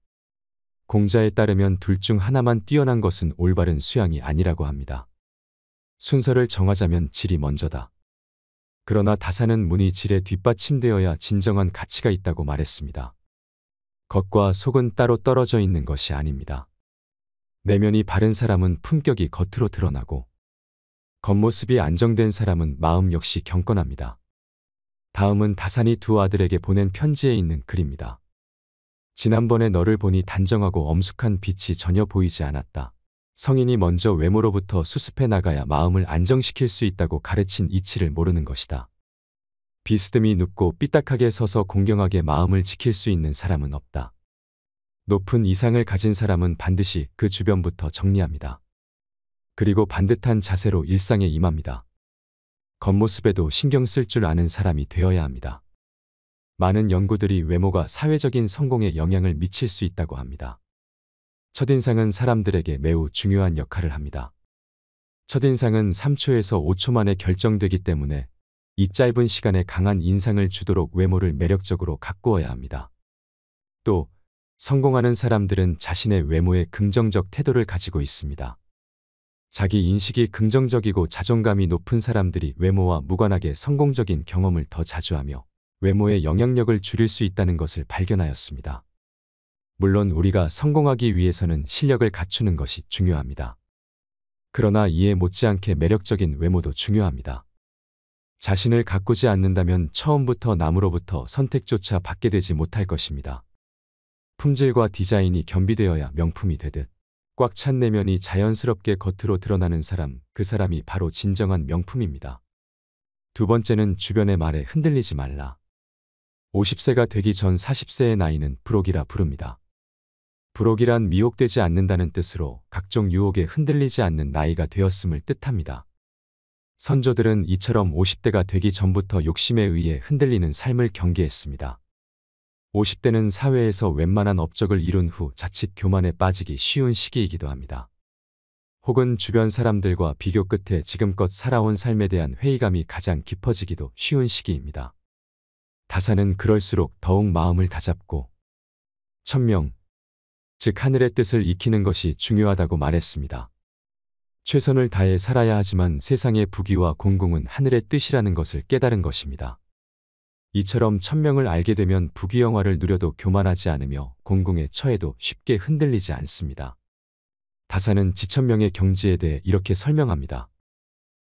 공자에 따르면 둘 중 하나만 뛰어난 것은 올바른 수양이 아니라고 합니다. 순서를 정하자면 질이 먼저다. 그러나 다산은 문이 질에 뒷받침되어야 진정한 가치가 있다고 말했습니다. 겉과 속은 따로 떨어져 있는 것이 아닙니다. 내면이 바른 사람은 품격이 겉으로 드러나고 겉모습이 안정된 사람은 마음 역시 경건합니다. 다음은 다산이 두 아들에게 보낸 편지에 있는 글입니다. 지난번에 너를 보니 단정하고 엄숙한 빛이 전혀 보이지 않았다. 성인이 먼저 외모로부터 수습해 나가야 마음을 안정시킬 수 있다고 가르친 이치를 모르는 것이다. 비스듬히 눕고 삐딱하게 서서 공경하게 마음을 지킬 수 있는 사람은 없다. 높은 이상을 가진 사람은 반드시 그 주변부터 정리합니다. 그리고 반듯한 자세로 일상에 임합니다. 겉모습에도 신경 쓸 줄 아는 사람이 되어야 합니다. 많은 연구들이 외모가 사회적인 성공에 영향을 미칠 수 있다고 합니다. 첫인상은 사람들에게 매우 중요한 역할을 합니다. 첫인상은 3초에서 5초 만에 결정되기 때문에 이 짧은 시간에 강한 인상을 주도록 외모를 매력적으로 가꾸어야 합니다. 또 성공하는 사람들은 자신의 외모에 긍정적 태도를 가지고 있습니다. 자기 인식이 긍정적이고 자존감이 높은 사람들이 외모와 무관하게 성공적인 경험을 더 자주 하며 외모의 영향력을 줄일 수 있다는 것을 발견하였습니다. 물론 우리가 성공하기 위해서는 실력을 갖추는 것이 중요합니다. 그러나 이에 못지않게 매력적인 외모도 중요합니다. 자신을 가꾸지 않는다면 처음부터 남으로부터 선택조차 받게 되지 못할 것입니다. 품질과 디자인이 겸비되어야 명품이 되듯 꽉 찬 내면이 자연스럽게 겉으로 드러나는 사람, 그 사람이 바로 진정한 명품입니다. 두 번째는 주변의 말에 흔들리지 말라. 50세가 되기 전 40세의 나이는 불혹이라 부릅니다. 불혹이란 미혹되지 않는다는 뜻으로 각종 유혹에 흔들리지 않는 나이가 되었음을 뜻합니다. 선조들은 이처럼 50대가 되기 전부터 욕심에 의해 흔들리는 삶을 경계했습니다. 50대는 사회에서 웬만한 업적을 이룬 후 자칫 교만에 빠지기 쉬운 시기이기도 합니다. 혹은 주변 사람들과 비교 끝에 지금껏 살아온 삶에 대한 회의감이 가장 깊어지기도 쉬운 시기입니다. 다산은 그럴수록 더욱 마음을 다잡고 천명, 즉 하늘의 뜻을 익히는 것이 중요하다고 말했습니다. 최선을 다해 살아야 하지만 세상의 부귀와 공공은 하늘의 뜻이라는 것을 깨달은 것입니다. 이처럼 천명을 알게 되면 부귀영화를 누려도 교만하지 않으며 공공에 처해도 쉽게 흔들리지 않습니다. 다산은 지천명의 경지에 대해 이렇게 설명합니다.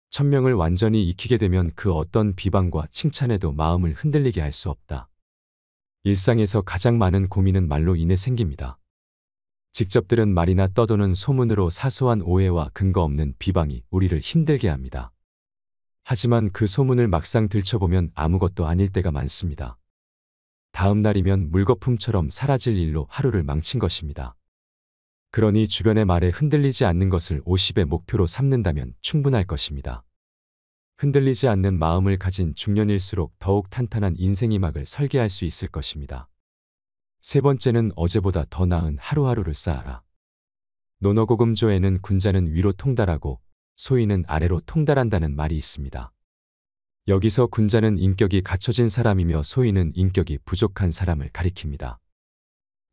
천명을 완전히 익히게 되면 그 어떤 비방과 칭찬에도 마음을 흔들리게 할 수 없다. 일상에서 가장 많은 고민은 말로 인해 생깁니다. 직접 들은 말이나 떠도는 소문으로 사소한 오해와 근거 없는 비방이 우리를 힘들게 합니다. 하지만 그 소문을 막상 들춰보면 아무것도 아닐 때가 많습니다. 다음 날이면 물거품처럼 사라질 일로 하루를 망친 것입니다. 그러니 주변의 말에 흔들리지 않는 것을 50의 목표로 삼는다면 충분할 것입니다. 흔들리지 않는 마음을 가진 중년일수록 더욱 탄탄한 인생이막을 설계할 수 있을 것입니다. 세 번째는 어제보다 더 나은 하루하루를 쌓아라. 논어고금조에는 군자는 위로 통달하고 소인은 아래로 통달한다는 말이 있습니다. 여기서 군자는 인격이 갖춰진 사람이며 소인은 인격이 부족한 사람을 가리킵니다.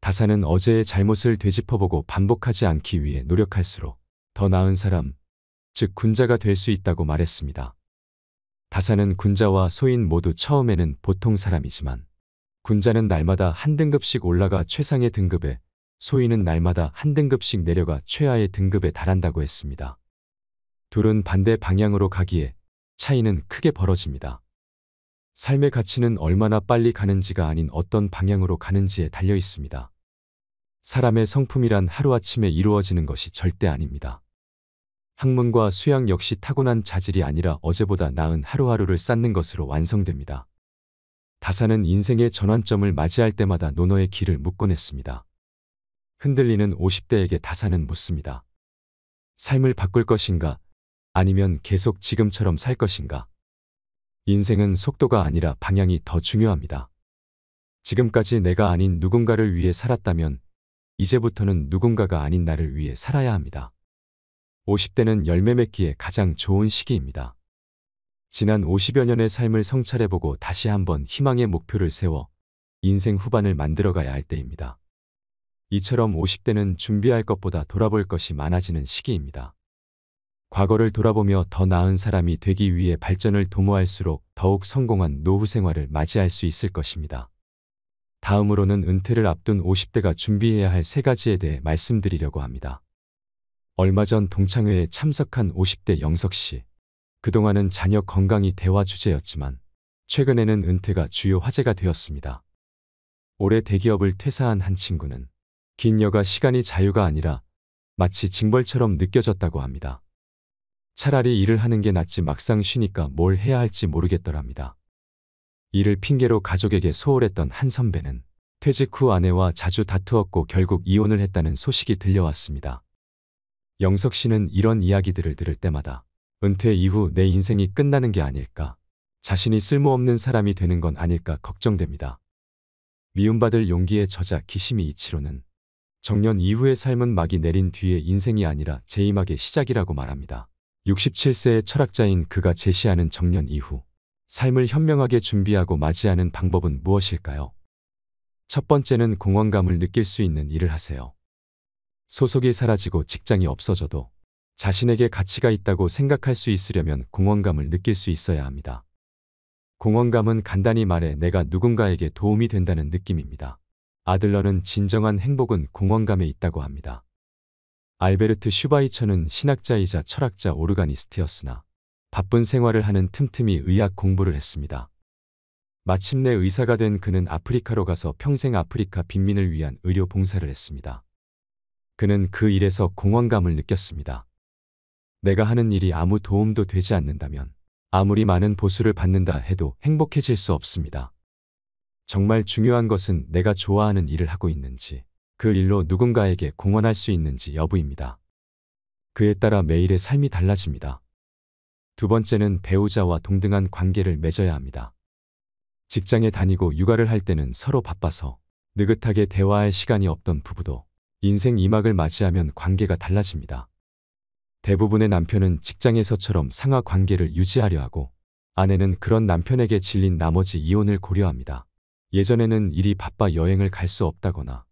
다산은 어제의 잘못을 되짚어보고 반복하지 않기 위해 노력할수록 더 나은 사람, 즉 군자가 될 수 있다고 말했습니다. 다산은 군자와 소인 모두 처음에는 보통 사람이지만 군자는 날마다 한 등급씩 올라가 최상의 등급에, 소인은 날마다 한 등급씩 내려가 최하의 등급에 달한다고 했습니다. 둘은 반대 방향으로 가기에 차이는 크게 벌어집니다. 삶의 가치는 얼마나 빨리 가는지가 아닌 어떤 방향으로 가는지에 달려 있습니다. 사람의 성품이란 하루아침에 이루어지는 것이 절대 아닙니다. 학문과 수양 역시 타고난 자질이 아니라 어제보다 나은 하루하루를 쌓는 것으로 완성됩니다. 다사는 인생의 전환점을 맞이할 때마다 노너의 길을 묻곤 했습니다. 흔들리는 50대에게 다사는 묻습니다. 삶을 바꿀 것인가? 아니면 계속 지금처럼 살 것인가? 인생은 속도가 아니라 방향이 더 중요합니다. 지금까지 내가 아닌 누군가를 위해 살았다면 이제부터는 누군가가 아닌 나를 위해 살아야 합니다. 50대는 열매 맺기에 가장 좋은 시기입니다. 지난 50여 년의 삶을 성찰해보고 다시 한번 희망의 목표를 세워 인생 후반을 만들어가야 할 때입니다. 이처럼 50대는 준비할 것보다 돌아볼 것이 많아지는 시기입니다. 과거를 돌아보며 더 나은 사람이 되기 위해 발전을 도모할수록 더욱 성공한 노후 생활을 맞이할 수 있을 것입니다. 다음으로는 은퇴를 앞둔 50대가 준비해야 할 3가지에 대해 말씀드리려고 합니다. 얼마 전 동창회에 참석한 50대 영석 씨. 그동안은 자녀 건강이 대화 주제였지만 최근에는 은퇴가 주요 화제가 되었습니다. 올해 대기업을 퇴사한 한 친구는 긴 여가 시간이 자유가 아니라 마치 징벌처럼 느껴졌다고 합니다. 차라리 일을 하는 게 낫지 막상 쉬니까 뭘 해야 할지 모르겠더랍니다. 일을 핑계로 가족에게 소홀했던 한 선배는 퇴직 후 아내와 자주 다투었고 결국 이혼을 했다는 소식이 들려왔습니다. 영석 씨는 이런 이야기들을 들을 때마다 은퇴 이후 내 인생이 끝나는 게 아닐까, 자신이 쓸모없는 사람이 되는 건 아닐까 걱정됩니다. 미움받을 용기의 저자 기시미 이치로는 정년 이후의 삶은 막이 내린 뒤의 인생이 아니라 재임하게 시작이라고 말합니다. 67세의 철학자인 그가 제시하는 정년 이후 삶을 현명하게 준비하고 맞이하는 방법은 무엇일까요? 첫 번째는 공허감을 느낄 수 있는 일을 하세요. 소속이 사라지고 직장이 없어져도 자신에게 가치가 있다고 생각할 수 있으려면 공허감을 느낄 수 있어야 합니다. 공허감은 간단히 말해 내가 누군가에게 도움이 된다는 느낌입니다. 아들러는 진정한 행복은 공허감에 있다고 합니다. 알베르트 슈바이처는 신학자이자 철학자 오르가니스트였으나 바쁜 생활을 하는 틈틈이 의학 공부를 했습니다. 마침내 의사가 된 그는 아프리카로 가서 평생 아프리카 빈민을 위한 의료 봉사를 했습니다. 그는 그 일에서 공허감을 느꼈습니다. 내가 하는 일이 아무 도움도 되지 않는다면 아무리 많은 보수를 받는다 해도 행복해질 수 없습니다. 정말 중요한 것은 내가 좋아하는 일을 하고 있는지, 그 일로 누군가에게 공헌할 수 있는지 여부입니다. 그에 따라 매일의 삶이 달라집니다. 두 번째는 배우자와 동등한 관계를 맺어야 합니다. 직장에 다니고 육아를 할 때는 서로 바빠서 느긋하게 대화할 시간이 없던 부부도 인생 2막을 맞이하면 관계가 달라집니다. 대부분의 남편은 직장에서처럼 상하 관계를 유지하려 하고 아내는 그런 남편에게 질린 나머지 이혼을 고려합니다. 예전에는 일이 바빠 여행을 갈 수 없다거나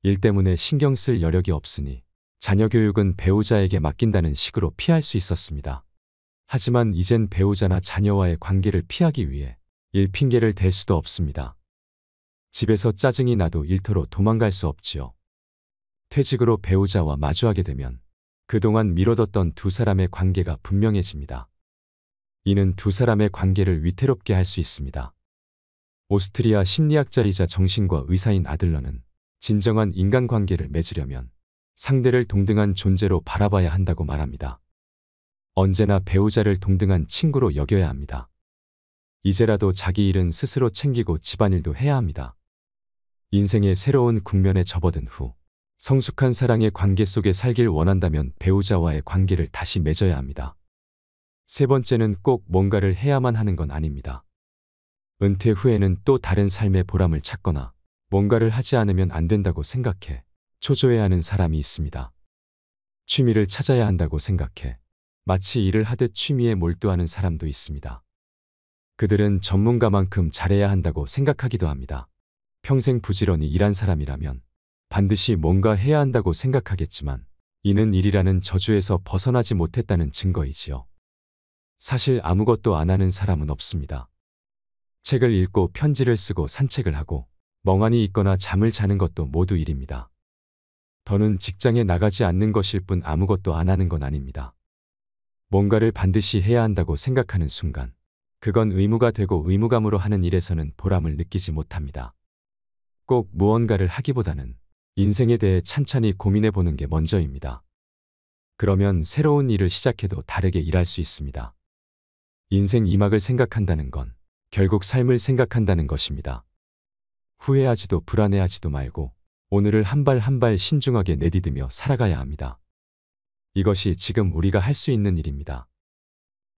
일 때문에 신경 쓸 여력이 없으니 자녀 교육은 배우자에게 맡긴다는 식으로 피할 수 있었습니다. 하지만 이젠 배우자나 자녀와의 관계를 피하기 위해 일 핑계를 댈 수도 없습니다. 집에서 짜증이 나도 일터로 도망갈 수 없지요. 퇴직으로 배우자와 마주하게 되면 그동안 미뤄뒀던 두 사람의 관계가 분명해집니다. 이는 두 사람의 관계를 위태롭게 할 수 있습니다. 오스트리아 심리학자이자 정신과 의사인 아들러는 진정한 인간관계를 맺으려면 상대를 동등한 존재로 바라봐야 한다고 말합니다. 언제나 배우자를 동등한 친구로 여겨야 합니다. 이제라도 자기 일은 스스로 챙기고 집안일도 해야 합니다. 인생의 새로운 국면에 접어든 후 성숙한 사랑의 관계 속에 살길 원한다면 배우자와의 관계를 다시 맺어야 합니다. 세 번째는 꼭 뭔가를 해야만 하는 건 아닙니다. 은퇴 후에는 또 다른 삶의 보람을 찾거나 뭔가를 하지 않으면 안 된다고 생각해 초조해하는 사람이 있습니다. 취미를 찾아야 한다고 생각해 마치 일을 하듯 취미에 몰두하는 사람도 있습니다. 그들은 전문가만큼 잘해야 한다고 생각하기도 합니다. 평생 부지런히 일한 사람이라면 반드시 뭔가 해야 한다고 생각하겠지만 이는 일이라는 저주에서 벗어나지 못했다는 증거이지요. 사실 아무것도 안 하는 사람은 없습니다. 책을 읽고 편지를 쓰고 산책을 하고 멍하니 있거나 잠을 자는 것도 모두 일입니다. 더는 직장에 나가지 않는 것일 뿐 아무것도 안 하는 건 아닙니다. 뭔가를 반드시 해야 한다고 생각하는 순간 그건 의무가 되고 의무감으로 하는 일에서는 보람을 느끼지 못합니다. 꼭 무언가를 하기보다는 인생에 대해 찬찬히 고민해 보는 게 먼저입니다. 그러면 새로운 일을 시작해도 다르게 일할 수 있습니다. 인생 2막을 생각한다는 건 결국 삶을 생각한다는 것입니다. 후회하지도 불안해하지도 말고 오늘을 한 발 한 발 신중하게 내디디며 살아가야 합니다. 이것이 지금 우리가 할 수 있는 일입니다.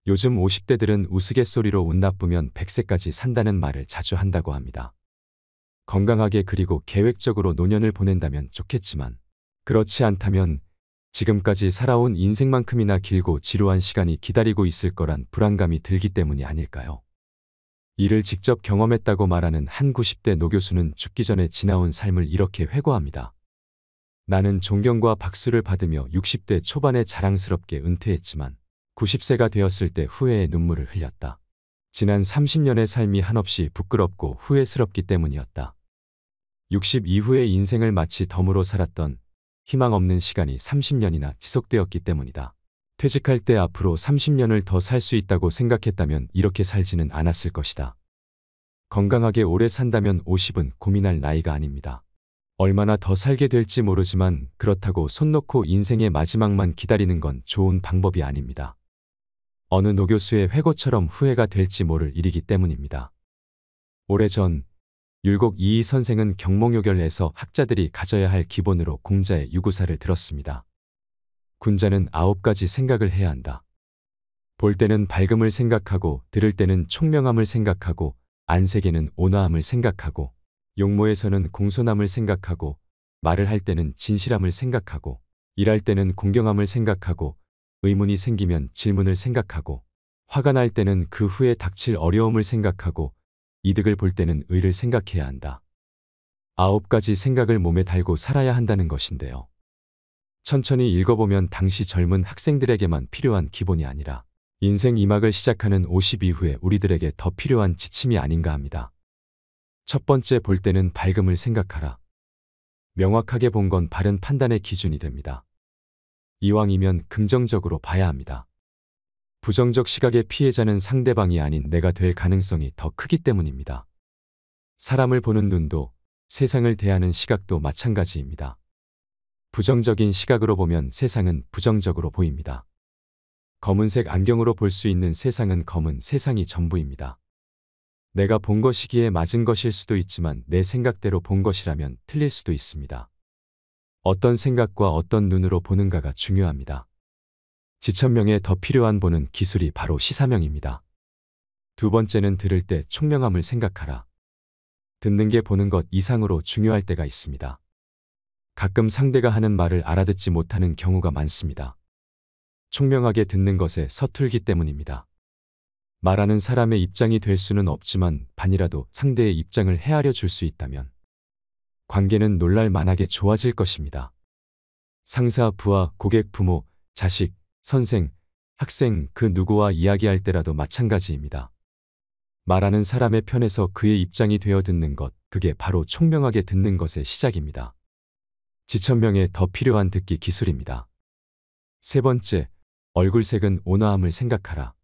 요즘 50대들은 우스갯소리로 운 나쁘면 100세까지 산다는 말을 자주 한다고 합니다. 건강하게 그리고 계획적으로 노년을 보낸다면 좋겠지만 그렇지 않다면 지금까지 살아온 인생만큼이나 길고 지루한 시간이 기다리고 있을 거란 불안감이 들기 때문이 아닐까요? 이를 직접 경험했다고 말하는 한 90대 노교수는 죽기 전에 지나온 삶을 이렇게 회고합니다. 나는 존경과 박수를 받으며 60대 초반에 자랑스럽게 은퇴했지만 90세가 되었을 때 후회의 눈물을 흘렸다. 지난 30년의 삶이 한없이 부끄럽고 후회스럽기 때문이었다. 60 이후의 인생을 마치 덤으로 살았던 희망 없는 시간이 30년이나 지속되었기 때문이다. 퇴직할 때 앞으로 30년을 더 살 수 있다고 생각했다면 이렇게 살지는 않았을 것이다. 건강하게 오래 산다면 50은 고민할 나이가 아닙니다. 얼마나 더 살게 될지 모르지만 그렇다고 손 놓고 인생의 마지막만 기다리는 건 좋은 방법이 아닙니다. 어느 노교수의 회고처럼 후회가 될지 모를 일이기 때문입니다. 오래전 율곡 이이 선생은 경몽요결에서 학자들이 가져야 할 기본으로 공자의 유구사를 들었습니다. 군자는 9가지 생각을 해야 한다. 볼 때는 밝음을 생각하고 들을 때는 총명함을 생각하고 안색에는 온화함을 생각하고 용모에서는 공손함을 생각하고 말을 할 때는 진실함을 생각하고 일할 때는 공경함을 생각하고 의문이 생기면 질문을 생각하고 화가 날 때는 그 후에 닥칠 어려움을 생각하고 이득을 볼 때는 의를 생각해야 한다. 9가지 생각을 몸에 달고 살아야 한다는 것인데요. 천천히 읽어보면 당시 젊은 학생들에게만 필요한 기본이 아니라 인생 2막을 시작하는 50 이후에 우리들에게 더 필요한 지침이 아닌가 합니다. 첫 번째, 볼 때는 밝음을 생각하라. 명확하게 본 건 바른 판단의 기준이 됩니다. 이왕이면 긍정적으로 봐야 합니다. 부정적 시각의 피해자는 상대방이 아닌 내가 될 가능성이 더 크기 때문입니다. 사람을 보는 눈도 세상을 대하는 시각도 마찬가지입니다. 부정적인 시각으로 보면 세상은 부정적으로 보입니다. 검은색 안경으로 볼 수 있는 세상은 검은 세상이 전부입니다. 내가 본 것이기에 맞은 것일 수도 있지만 내 생각대로 본 것이라면 틀릴 수도 있습니다. 어떤 생각과 어떤 눈으로 보는가가 중요합니다. 지천명에 더 필요한 보는 기술이 바로 시사명입니다. 두 번째는 들을 때 총명함을 생각하라. 듣는 게 보는 것 이상으로 중요할 때가 있습니다. 가끔 상대가 하는 말을 알아듣지 못하는 경우가 많습니다. 총명하게 듣는 것에 서툴기 때문입니다. 말하는 사람의 입장이 될 수는 없지만 반이라도 상대의 입장을 헤아려 줄 수 있다면 관계는 놀랄 만하게 좋아질 것입니다. 상사, 부하, 고객, 부모, 자식, 선생, 학생 그 누구와 이야기할 때라도 마찬가지입니다. 말하는 사람의 편에서 그의 입장이 되어 듣는 것, 그게 바로 총명하게 듣는 것의 시작입니다. 지천명에 더 필요한 듣기 기술입니다. 세 번째, 얼굴색은 온화함을 생각하라.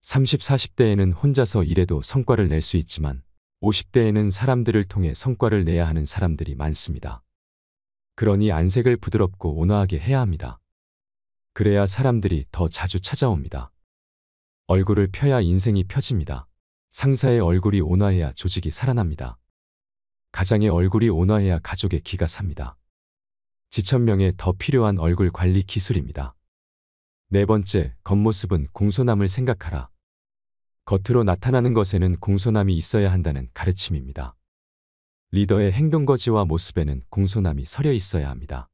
30, 40대에는 혼자서 일해도 성과를 낼 수 있지만 50대에는 사람들을 통해 성과를 내야 하는 사람들이 많습니다. 그러니 안색을 부드럽고 온화하게 해야 합니다. 그래야 사람들이 더 자주 찾아옵니다. 얼굴을 펴야 인생이 펴집니다. 상사의 얼굴이 온화해야 조직이 살아납니다. 가장의 얼굴이 온화해야 가족의 기가 삽니다. 지천명에 더 필요한 얼굴 관리 기술입니다. 네 번째, 겉모습은 공손함을 생각하라. 겉으로 나타나는 것에는 공손함이 있어야 한다는 가르침입니다. 리더의 행동거지와 모습에는 공손함이 서려 있어야 합니다.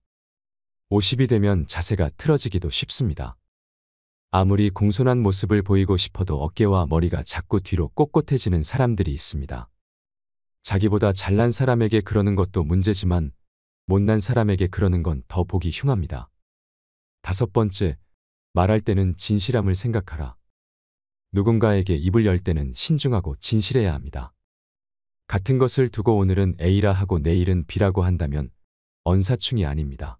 50이 되면 자세가 틀어지기도 쉽습니다. 아무리 공손한 모습을 보이고 싶어도 어깨와 머리가 자꾸 뒤로 꼿꼿해지는 사람들이 있습니다. 자기보다 잘난 사람에게 그러는 것도 문제지만 못난 사람에게 그러는 건 더 보기 흉합니다. 다섯 번째, 말할 때는 진실함을 생각하라. 누군가에게 입을 열 때는 신중하고 진실해야 합니다. 같은 것을 두고 오늘은 A라 하고 내일은 B라고 한다면 언사충이 아닙니다.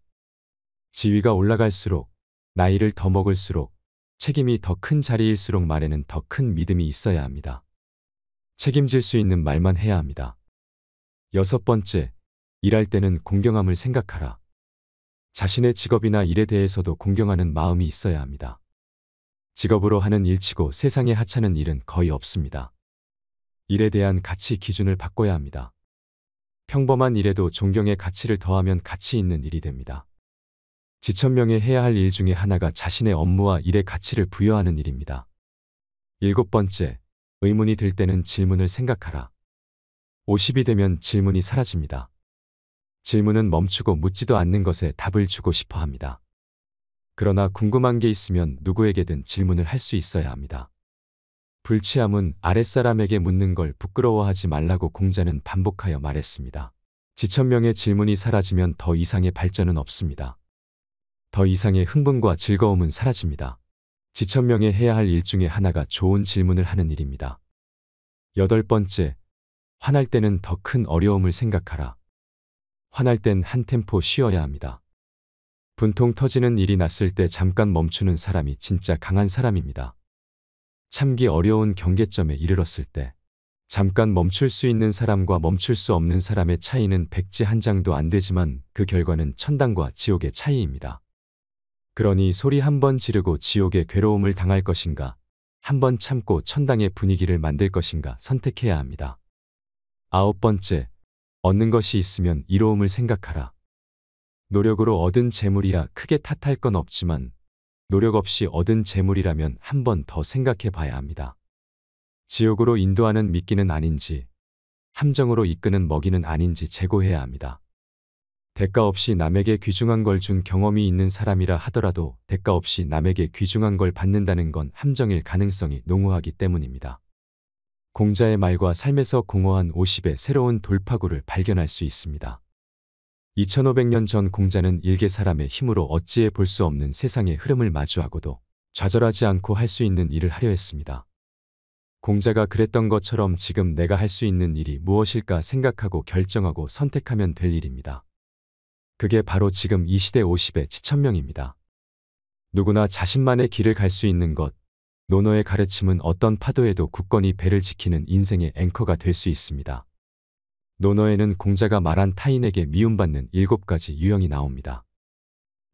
지위가 올라갈수록 나이를 더 먹을수록 책임이 더 큰 자리일수록 말에는 더 큰 믿음이 있어야 합니다. 책임질 수 있는 말만 해야 합니다. 6번째, 일할 때는 공경함을 생각하라. 자신의 직업이나 일에 대해서도 공경하는 마음이 있어야 합니다. 직업으로 하는 일치고 세상에 하찮은 일은 거의 없습니다. 일에 대한 가치 기준을 바꿔야 합니다. 평범한 일에도 존경의 가치를 더하면 가치 있는 일이 됩니다. 지천명에 해야 할 일 중에 하나가 자신의 업무와 일의 가치를 부여하는 일입니다. 7번째, 의문이 들 때는 질문을 생각하라. 50이 되면 질문이 사라집니다. 질문은 멈추고 묻지도 않는 것에 답을 주고 싶어 합니다. 그러나 궁금한 게 있으면 누구에게든 질문을 할 수 있어야 합니다. 불치함은 아랫사람에게 묻는 걸 부끄러워하지 말라고 공자는 반복하여 말했습니다. 지천명의 질문이 사라지면 더 이상의 발전은 없습니다. 더 이상의 흥분과 즐거움은 사라집니다. 지천명에 해야 할 일 중에 하나가 좋은 질문을 하는 일입니다. 8번째, 화날 때는 더 큰 어려움을 생각하라. 화날 땐 한 템포 쉬어야 합니다. 분통 터지는 일이 났을 때 잠깐 멈추는 사람이 진짜 강한 사람입니다. 참기 어려운 경계점에 이르렀을 때 잠깐 멈출 수 있는 사람과 멈출 수 없는 사람의 차이는 백지 한 장도 안 되지만 그 결과는 천당과 지옥의 차이입니다. 그러니 소리 한 번 지르고 지옥의 괴로움을 당할 것인가, 한 번 참고 천당의 분위기를 만들 것인가 선택해야 합니다. 9번째, 얻는 것이 있으면 이로움을 생각하라. 노력으로 얻은 재물이야 크게 탓할 건 없지만 노력 없이 얻은 재물이라면 한 번 더 생각해 봐야 합니다. 지옥으로 인도하는 미끼는 아닌지, 함정으로 이끄는 먹이는 아닌지 재고해야 합니다. 대가 없이 남에게 귀중한 걸 준 경험이 있는 사람이라 하더라도 대가 없이 남에게 귀중한 걸 받는다는 건 함정일 가능성이 농후하기 때문입니다. 공자의 말과 삶에서 공허한 50의 새로운 돌파구를 발견할 수 있습니다. 2500년 전 공자는 일개 사람의 힘으로 어찌해 볼 수 없는 세상의 흐름을 마주하고도 좌절하지 않고 할 수 있는 일을 하려 했습니다. 공자가 그랬던 것처럼 지금 내가 할 수 있는 일이 무엇일까 생각하고 결정하고 선택하면 될 일입니다. 그게 바로 지금 이 시대 50의 지천명입니다. 누구나 자신만의 길을 갈 수 있는 것, 노노의 가르침은 어떤 파도에도 굳건히 배를 지키는 인생의 앵커가 될 수 있습니다. 노노에는 공자가 말한 타인에게 미움받는 7가지 유형이 나옵니다.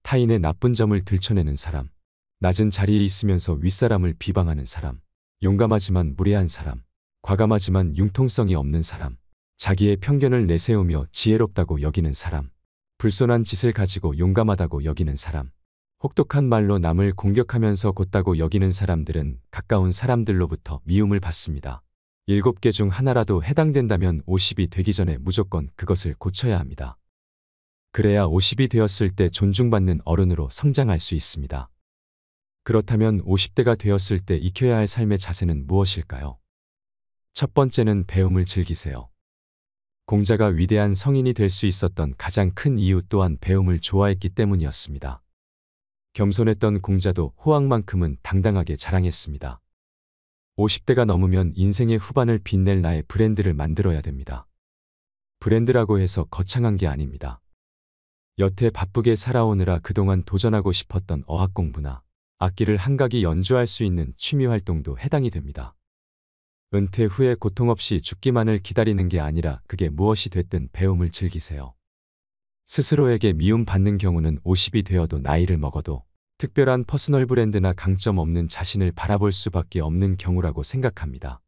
타인의 나쁜 점을 들춰내는 사람, 낮은 자리에 있으면서 윗사람을 비방하는 사람, 용감하지만 무례한 사람, 과감하지만 융통성이 없는 사람, 자기의 편견을 내세우며 지혜롭다고 여기는 사람, 불손한 짓을 가지고 용감하다고 여기는 사람, 혹독한 말로 남을 공격하면서 곧다고 여기는 사람들은 가까운 사람들로부터 미움을 받습니다. 7개 중 하나라도 해당된다면 50이 되기 전에 무조건 그것을 고쳐야 합니다. 그래야 50이 되었을 때 존중받는 어른으로 성장할 수 있습니다. 그렇다면 50대가 되었을 때 익혀야 할 삶의 자세는 무엇일까요? 첫 번째는 배움을 즐기세요. 공자가 위대한 성인이 될 수 있었던 가장 큰 이유 또한 배움을 좋아했기 때문이었습니다. 겸손했던 공자도 호황만큼은 당당하게 자랑했습니다. 50대가 넘으면 인생의 후반을 빛낼 나의 브랜드를 만들어야 됩니다. 브랜드라고 해서 거창한 게 아닙니다. 여태 바쁘게 살아오느라 그동안 도전하고 싶었던 어학 공부나 악기를 한각이 연주할 수 있는 취미 활동도 해당이 됩니다. 은퇴 후에 고통 없이 죽기만을 기다리는 게 아니라 그게 무엇이 됐든 배움을 즐기세요. 스스로에게 미움받는 경우는 50이 되어도 나이를 먹어도 특별한 퍼스널 브랜드나 강점 없는 자신을 바라볼 수밖에 없는 경우라고 생각합니다.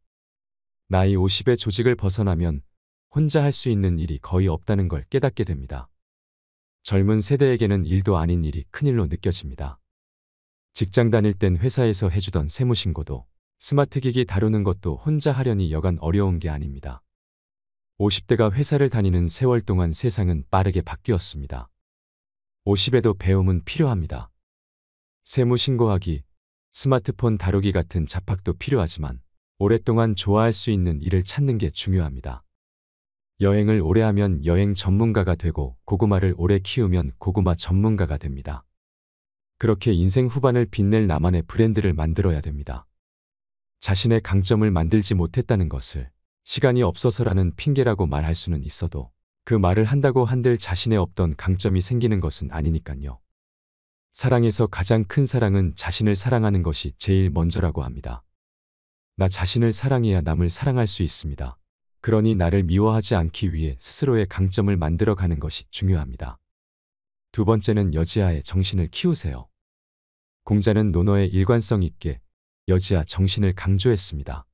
나이 50의 조직을 벗어나면 혼자 할 수 있는 일이 거의 없다는 걸 깨닫게 됩니다. 젊은 세대에게는 일도 아닌 일이 큰일로 느껴집니다. 직장 다닐 땐 회사에서 해주던 세무신고도 스마트 기기 다루는 것도 혼자 하려니 여간 어려운 게 아닙니다. 50대가 회사를 다니는 세월 동안 세상은 빠르게 바뀌었습니다. 50에도 배움은 필요합니다. 세무신고하기, 스마트폰 다루기 같은 잡학도 필요하지만 오랫동안 좋아할 수 있는 일을 찾는 게 중요합니다. 여행을 오래 하면 여행 전문가가 되고 고구마를 오래 키우면 고구마 전문가가 됩니다. 그렇게 인생 후반을 빛낼 나만의 브랜드를 만들어야 됩니다. 자신의 강점을 만들지 못했다는 것을 시간이 없어서라는 핑계라고 말할 수는 있어도 그 말을 한다고 한들 자신의 없던 강점이 생기는 것은 아니니까요. 사랑에서 가장 큰 사랑은 자신을 사랑하는 것이 제일 먼저라고 합니다. 나 자신을 사랑해야 남을 사랑할 수 있습니다. 그러니 나를 미워하지 않기 위해 스스로의 강점을 만들어가는 것이 중요합니다. 두 번째는 여지아의 정신을 키우세요. 공자는 논어의 일관성 있게 여지아 정신을 강조했습니다.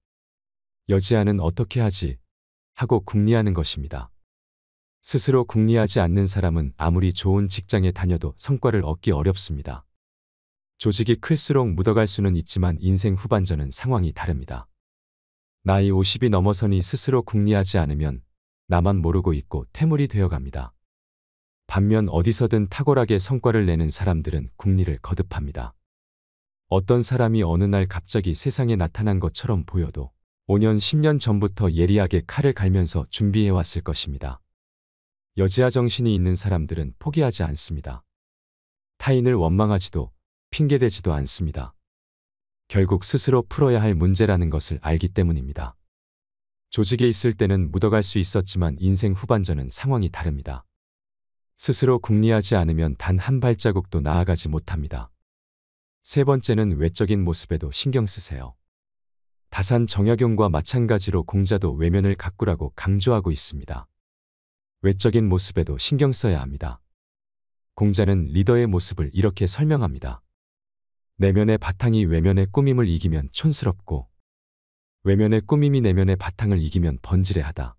여지아는 어떻게 하지? 하고 궁리하는 것입니다. 스스로 궁리하지 않는 사람은 아무리 좋은 직장에 다녀도 성과를 얻기 어렵습니다. 조직이 클수록 묻어갈 수는 있지만 인생 후반전은 상황이 다릅니다. 나이 50이 넘어서니 스스로 궁리하지 않으면 나만 모르고 있고 태물이 되어갑니다. 반면 어디서든 탁월하게 성과를 내는 사람들은 궁리를 거듭합니다. 어떤 사람이 어느 날 갑자기 세상에 나타난 것처럼 보여도 5년, 10년 전부터 예리하게 칼을 갈면서 준비해왔을 것입니다. 여지아 정신이 있는 사람들은 포기하지 않습니다. 타인을 원망하지도 핑계대지도 않습니다. 결국 스스로 풀어야 할 문제라는 것을 알기 때문입니다. 조직에 있을 때는 묻어갈 수 있었지만 인생 후반전은 상황이 다릅니다. 스스로 궁리하지 않으면 단 한 발자국도 나아가지 못합니다. 세 번째는 외적인 모습에도 신경 쓰세요. 다산 정약용과 마찬가지로 공자도 외면을 가꾸라고 강조하고 있습니다. 외적인 모습에도 신경 써야 합니다. 공자는 리더의 모습을 이렇게 설명합니다. 내면의 바탕이 외면의 꾸밈을 이기면 촌스럽고 외면의 꾸밈이 내면의 바탕을 이기면 번지레하다.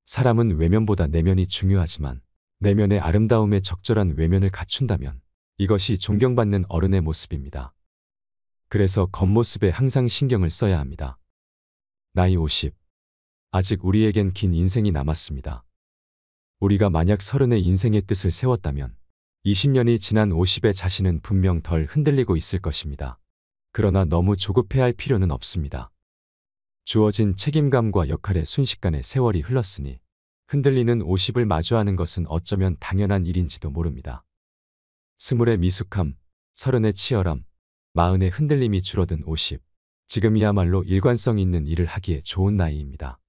사람은 외면보다 내면이 중요하지만 내면의 아름다움에 적절한 외면을 갖춘다면 이것이 존경받는 어른의 모습입니다. 그래서 겉모습에 항상 신경을 써야 합니다. 나이 50. 아직 우리에겐 긴 인생이 남았습니다. 우리가 만약 30의 인생의 뜻을 세웠다면 20년이 지난 50의 자신은 분명 덜 흔들리고 있을 것입니다. 그러나 너무 조급해할 필요는 없습니다. 주어진 책임감과 역할에 순식간에 세월이 흘렀으니 흔들리는 50을 마주하는 것은 어쩌면 당연한 일인지도 모릅니다. 20의 미숙함, 30의 치열함, 40의 흔들림이 줄어든 50. 지금이야말로 일관성 있는 일을 하기에 좋은 나이입니다.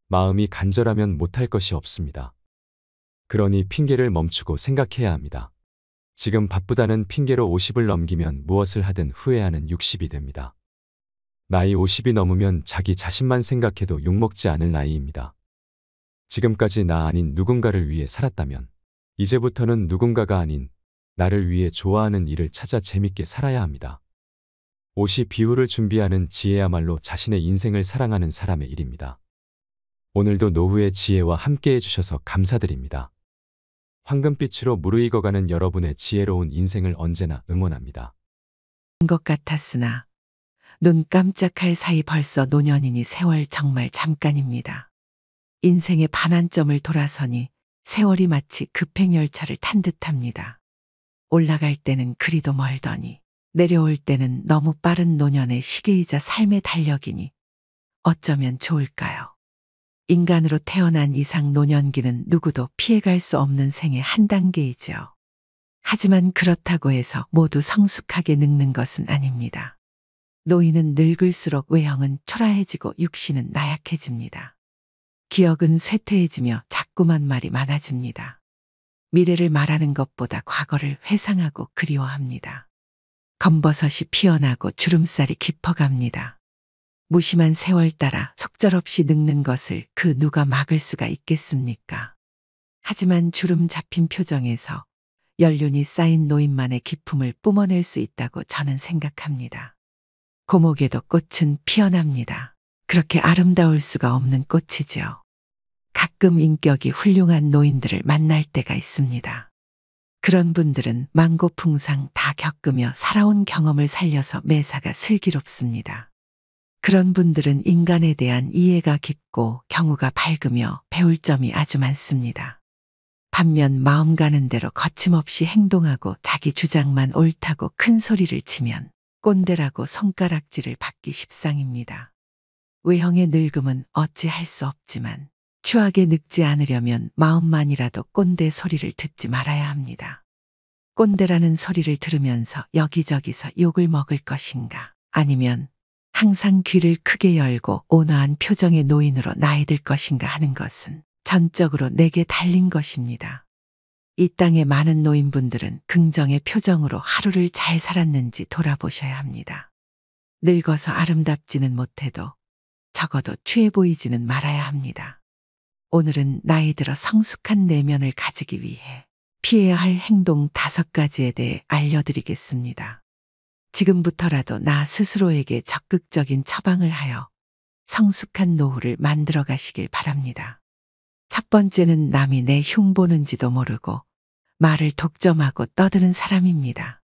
마음이 간절하면 못할 것이 없습니다. 그러니 핑계를 멈추고 생각해야 합니다. 지금 바쁘다는 핑계로 50을 넘기면 무엇을 하든 후회하는 60이 됩니다. 나이 50이 넘으면 자기 자신만 생각해도 욕먹지 않을 나이입니다. 지금까지 나 아닌 누군가를 위해 살았다면 이제부터는 누군가가 아닌 나를 위해 좋아하는 일을 찾아 재밌게 살아야 합니다. 50 비후를 준비하는 지혜야말로 자신의 인생을 사랑하는 사람의 일입니다. 오늘도 노후의 지혜와 함께 해주셔서 감사드립니다. 황금빛으로 무르익어가는 여러분의 지혜로운 인생을 언제나 응원합니다. 것 같았으나 눈 깜짝할 사이 벌써 노년이니 세월 정말 잠깐입니다. 인생의 반환점을 돌아서니 세월이 마치 급행열차를 탄 듯합니다. 올라갈 때는 그리도 멀더니 내려올 때는 너무 빠른 노년의 시계이자 삶의 달력이니 어쩌면 좋을까요? 인간으로 태어난 이상 노년기는 누구도 피해갈 수 없는 생의 한 단계이죠. 하지만 그렇다고 해서 모두 성숙하게 늙는 것은 아닙니다. 노인은 늙을수록 외형은 초라해지고 육신은 나약해집니다. 기억은 쇠퇴해지며 자꾸만 말이 많아집니다. 미래를 말하는 것보다 과거를 회상하고 그리워합니다. 검버섯이 피어나고 주름살이 깊어갑니다. 무심한 세월 따라 속절없이 늙는 것을 그 누가 막을 수가 있겠습니까? 하지만 주름 잡힌 표정에서 연륜이 쌓인 노인만의 기품을 뿜어낼 수 있다고 저는 생각합니다. 고목에도 꽃은 피어납니다. 그렇게 아름다울 수가 없는 꽃이지요. 가끔 인격이 훌륭한 노인들을 만날 때가 있습니다. 그런 분들은 만고풍상 다 겪으며 살아온 경험을 살려서 매사가 슬기롭습니다. 그런 분들은 인간에 대한 이해가 깊고 경우가 밝으며 배울 점이 아주 많습니다. 반면 마음 가는 대로 거침없이 행동하고 자기 주장만 옳다고 큰 소리를 치면 꼰대라고 손가락질을 받기 십상입니다. 외형의 늙음은 어찌할 수 없지만 추하게 늙지 않으려면 마음만이라도 꼰대 소리를 듣지 말아야 합니다. 꼰대라는 소리를 들으면서 여기저기서 욕을 먹을 것인가, 아니면 항상 귀를 크게 열고 온화한 표정의 노인으로 나이 들 것인가 하는 것은 전적으로 내게 달린 것입니다. 이 땅의 많은 노인분들은 긍정의 표정으로 하루를 잘 살았는지 돌아보셔야 합니다. 늙어서 아름답지는 못해도 적어도 취해 보이지는 말아야 합니다. 오늘은 나이 들어 성숙한 내면을 가지기 위해 피해야 할 행동 5가지에 대해 알려드리겠습니다. 지금부터라도 나 스스로에게 적극적인 처방을 하여 성숙한 노후를 만들어 가시길 바랍니다. 첫 번째는 남이 내 흉보는지도 모르고 말을 독점하고 떠드는 사람입니다.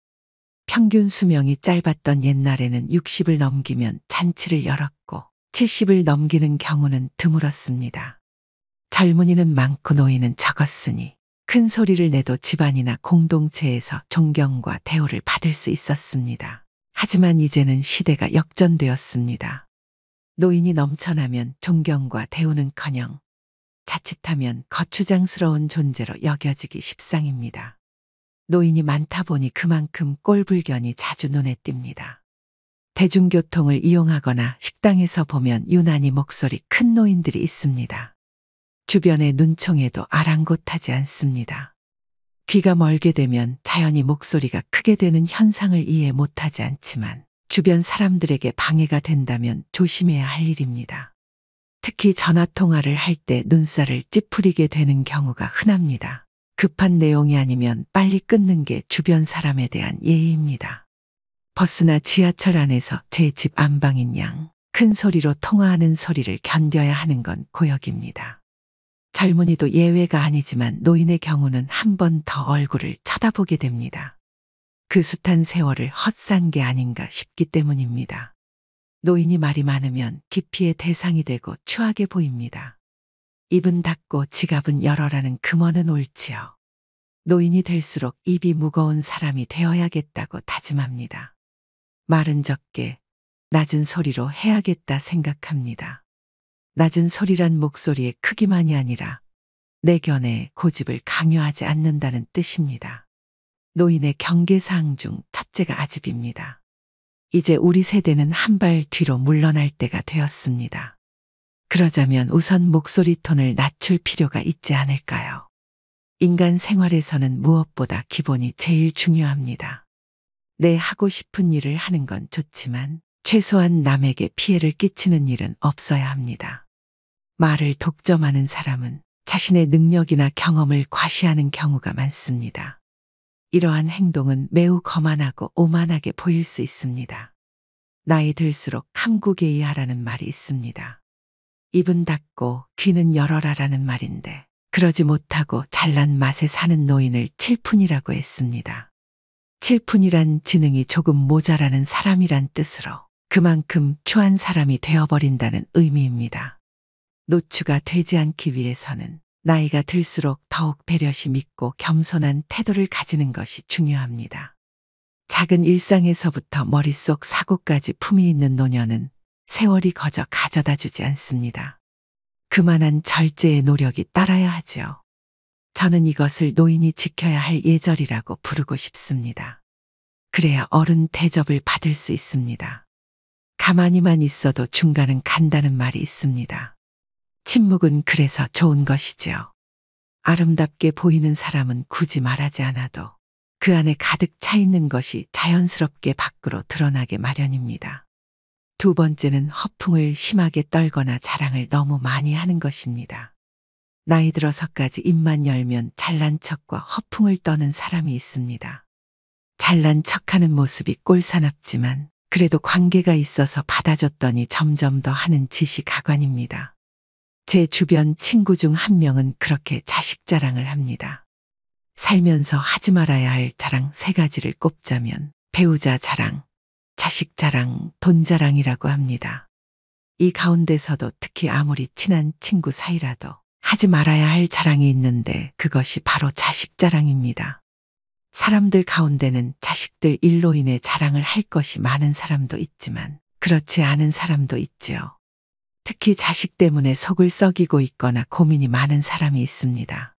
평균 수명이 짧았던 옛날에는 60을 넘기면 잔치를 열었고 70을 넘기는 경우는 드물었습니다. 젊은이는 많고 노인은 적었으니 큰 소리를 내도 집안이나 공동체에서 존경과 대우를 받을 수 있었습니다. 하지만 이제는 시대가 역전되었습니다. 노인이 넘쳐나면 존경과 대우는커녕 자칫하면 거추장스러운 존재로 여겨지기 십상입니다. 노인이 많다 보니 그만큼 꼴불견이 자주 눈에 띕니다. 대중교통을 이용하거나 식당에서 보면 유난히 목소리 큰 노인들이 있습니다. 주변의 눈총에도 아랑곳하지 않습니다. 귀가 멀게 되면 자연히 목소리가 크게 되는 현상을 이해 못하지 않지만 주변 사람들에게 방해가 된다면 조심해야 할 일입니다. 특히 전화통화를 할 때 눈살을 찌푸리게 되는 경우가 흔합니다. 급한 내용이 아니면 빨리 끊는 게 주변 사람에 대한 예의입니다. 버스나 지하철 안에서 제 집 안방인 양 큰 소리로 통화하는 소리를 견뎌야 하는 건 고역입니다. 젊은이도 예외가 아니지만 노인의 경우는 한 번 더 얼굴을 쳐다보게 됩니다. 그 숱한 세월을 헛산 게 아닌가 싶기 때문입니다. 노인이 말이 많으면 기피의 대상이 되고 추하게 보입니다. 입은 닫고 지갑은 열어라는 금어는 옳지요. 노인이 될수록 입이 무거운 사람이 되어야겠다고 다짐합니다. 말은 적게 낮은 소리로 해야겠다 생각합니다. 낮은 소리란 목소리의 크기만이 아니라 내 견해에 고집을 강요하지 않는다는 뜻입니다. 노인의 경계사항 중 첫째가 아집입니다. 이제 우리 세대는 한 발 뒤로 물러날 때가 되었습니다. 그러자면 우선 목소리 톤을 낮출 필요가 있지 않을까요? 인간 생활에서는 무엇보다 기본이 제일 중요합니다. 내 하고 싶은 일을 하는 건 좋지만 최소한 남에게 피해를 끼치는 일은 없어야 합니다. 말을 독점하는 사람은 자신의 능력이나 경험을 과시하는 경우가 많습니다. 이러한 행동은 매우 거만하고 오만하게 보일 수 있습니다. 나이 들수록 함구개의하라는 말이 있습니다. 입은 닫고 귀는 열어라라는 말인데 그러지 못하고 잘난 맛에 사는 노인을 칠푼이라고 했습니다. 칠푼이란 지능이 조금 모자라는 사람이란 뜻으로 그만큼 추한 사람이 되어버린다는 의미입니다. 노추가 되지 않기 위해서는 나이가 들수록 더욱 배려심 있고 겸손한 태도를 가지는 것이 중요합니다. 작은 일상에서부터 머릿속 사고까지 품이 있는 노년은 세월이 거저 가져다 주지 않습니다. 그만한 절제의 노력이 따라야 하지요. 저는 이것을 노인이 지켜야 할 예절이라고 부르고 싶습니다. 그래야 어른 대접을 받을 수 있습니다. 가만히만 있어도 중간은 간다는 말이 있습니다. 침묵은 그래서 좋은 것이지요. 아름답게 보이는 사람은 굳이 말하지 않아도 그 안에 가득 차 있는 것이 자연스럽게 밖으로 드러나게 마련입니다. 두 번째는 허풍을 심하게 떨거나 자랑을 너무 많이 하는 것입니다. 나이 들어서까지 입만 열면 잘난 척과 허풍을 떠는 사람이 있습니다. 잘난 척하는 모습이 꼴사납지만 그래도 관계가 있어서 받아줬더니 점점 더 하는 짓이 가관입니다. 제 주변 친구 중 한 명은 그렇게 자식 자랑을 합니다. 살면서 하지 말아야 할 자랑 3가지를 꼽자면 배우자 자랑, 자식 자랑, 돈 자랑이라고 합니다. 이 가운데서도 특히 아무리 친한 친구 사이라도 하지 말아야 할 자랑이 있는데 그것이 바로 자식 자랑입니다. 사람들 가운데는 자식들 일로 인해 자랑을 할 것이 많은 사람도 있지만 그렇지 않은 사람도 있지요. 특히 자식 때문에 속을 썩이고 있거나 고민이 많은 사람이 있습니다.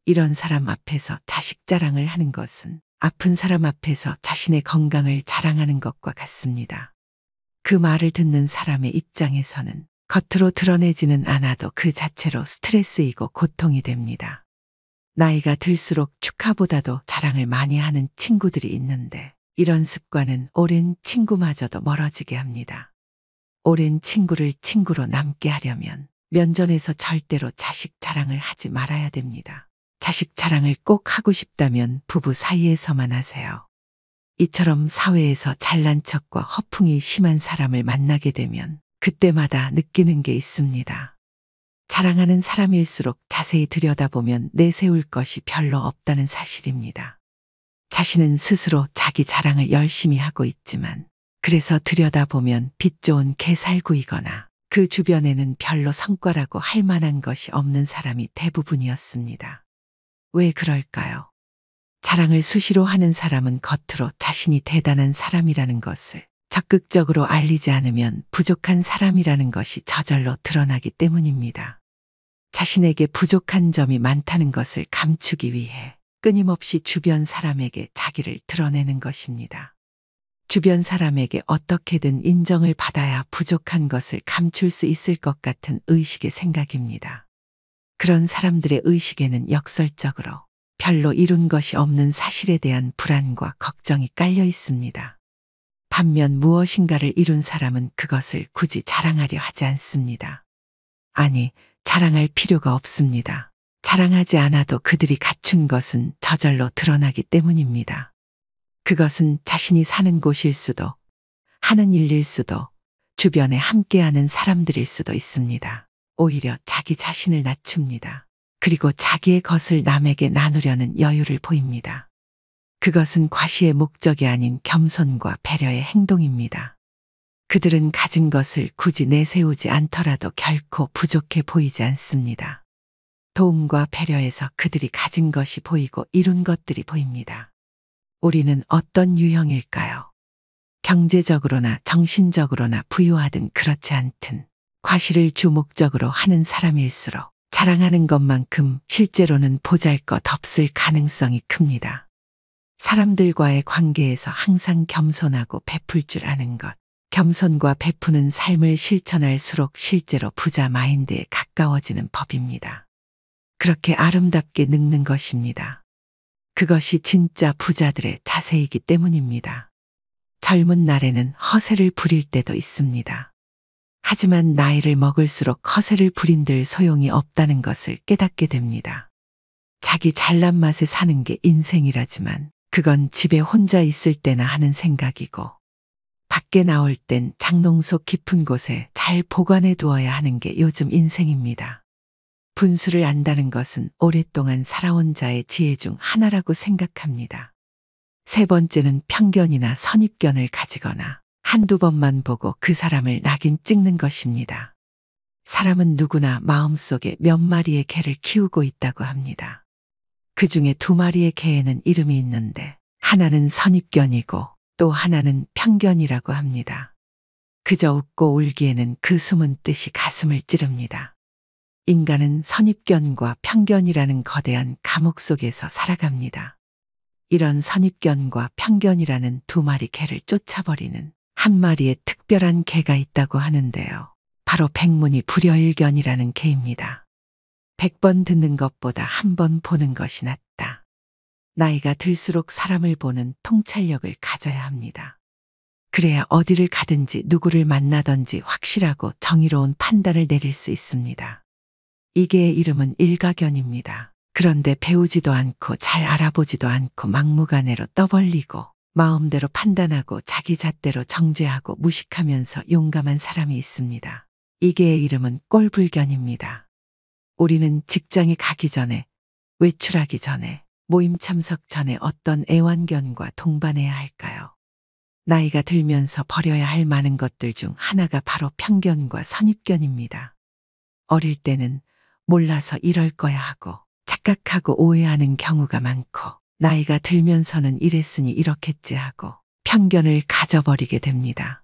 이런 사람 앞에서 자식 자랑을 하는 것은 아픈 사람 앞에서 자신의 건강을 자랑하는 것과 같습니다. 그 말을 듣는 사람의 입장에서는 겉으로 드러내지는 않아도 그 자체로 스트레스이고 고통이 됩니다. 나이가 들수록 축하보다도 자랑을 많이 하는 친구들이 있는데 이런 습관은 오랜 친구마저도 멀어지게 합니다. 오랜 친구를 친구로 남게 하려면 면전에서 절대로 자식 자랑을 하지 말아야 됩니다. 자식 자랑을 꼭 하고 싶다면 부부 사이에서만 하세요. 이처럼 사회에서 잘난 척과 허풍이 심한 사람을 만나게 되면 그때마다 느끼는 게 있습니다. 자랑하는 사람일수록 자세히 들여다보면 내세울 것이 별로 없다는 사실입니다. 자신은 스스로 자기 자랑을 열심히 하고 있지만 그래서 들여다보면 빛 좋은 개살구이거나 그 주변에는 별로 성과라고 할 만한 것이 없는 사람이 대부분이었습니다. 왜 그럴까요? 자랑을 수시로 하는 사람은 겉으로 자신이 대단한 사람이라는 것을 적극적으로 알리지 않으면 부족한 사람이라는 것이 저절로 드러나기 때문입니다. 자신에게 부족한 점이 많다는 것을 감추기 위해 끊임없이 주변 사람에게 자기를 드러내는 것입니다. 주변 사람에게 어떻게든 인정을 받아야 부족한 것을 감출 수 있을 것 같은 의식의 생각입니다. 그런 사람들의 의식에는 역설적으로 별로 이룬 것이 없는 사실에 대한 불안과 걱정이 깔려 있습니다. 반면 무엇인가를 이룬 사람은 그것을 굳이 자랑하려 하지 않습니다. 아니, 자랑할 필요가 없습니다. 자랑하지 않아도 그들이 갖춘 것은 저절로 드러나기 때문입니다. 그것은 자신이 사는 곳일 수도, 하는 일일 수도, 주변에 함께하는 사람들일 수도 있습니다. 오히려 자기 자신을 낮춥니다. 그리고 자기의 것을 남에게 나누려는 여유를 보입니다. 그것은 과시의 목적이 아닌 겸손과 배려의 행동입니다. 그들은 가진 것을 굳이 내세우지 않더라도 결코 부족해 보이지 않습니다. 도움과 배려에서 그들이 가진 것이 보이고 이룬 것들이 보입니다. 우리는 어떤 유형일까요? 경제적으로나 정신적으로나 부유하든 그렇지 않든 과시를 주 목적으로 하는 사람일수록 자랑하는 것만큼 실제로는 보잘것없을 가능성이 큽니다. 사람들과의 관계에서 항상 겸손하고 베풀 줄 아는 것. 겸손과 베푸는 삶을 실천할수록 실제로 부자 마인드에 가까워지는 법입니다. 그렇게 아름답게 늙는 것입니다. 그것이 진짜 부자들의 자세이기 때문입니다. 젊은 날에는 허세를 부릴 때도 있습니다. 하지만 나이를 먹을수록 허세를 부린들 소용이 없다는 것을 깨닫게 됩니다. 자기 잘난 맛에 사는 게 인생이라지만 그건 집에 혼자 있을 때나 하는 생각이고 밖에 나올 땐 장롱속 깊은 곳에 잘 보관해 두어야 하는 게 요즘 인생입니다. 분수를 안다는 것은 오랫동안 살아온 자의 지혜 중 하나라고 생각합니다. 세 번째는 편견이나 선입견을 가지거나 한두 번만 보고 그 사람을 낙인 찍는 것입니다. 사람은 누구나 마음속에 몇 마리의 개를 키우고 있다고 합니다. 그 중에 두 마리의 개에는 이름이 있는데 하나는 선입견이고 또 하나는 편견이라고 합니다. 그저 웃고 울기에는 그 숨은 뜻이 가슴을 찌릅니다. 인간은 선입견과 편견이라는 거대한 감옥 속에서 살아갑니다. 이런 선입견과 편견이라는 두 마리 개를 쫓아버리는 한 마리의 특별한 개가 있다고 하는데요. 바로 백문이 불여일견이라는 개입니다. 100번 듣는 것보다 한 번 보는 것이 낫다. 나이가 들수록 사람을 보는 통찰력을 가져야 합니다. 그래야 어디를 가든지 누구를 만나든지 확실하고 정의로운 판단을 내릴 수 있습니다. 이 개의 이름은 일가견입니다. 그런데 배우지도 않고 잘 알아보지도 않고 막무가내로 떠벌리고 마음대로 판단하고 자기 잣대로 정죄하고 무식하면서 용감한 사람이 있습니다. 이 개의 이름은 꼴불견입니다. 우리는 직장에 가기 전에, 외출하기 전에, 모임 참석 전에 어떤 애완견과 동반해야 할까요? 나이가 들면서 버려야 할 많은 것들 중 하나가 바로 편견과 선입견입니다. 어릴 때는 몰라서 이럴 거야 하고 착각하고 오해하는 경우가 많고 나이가 들면서는 이랬으니 이렇겠지 하고 편견을 가져버리게 됩니다.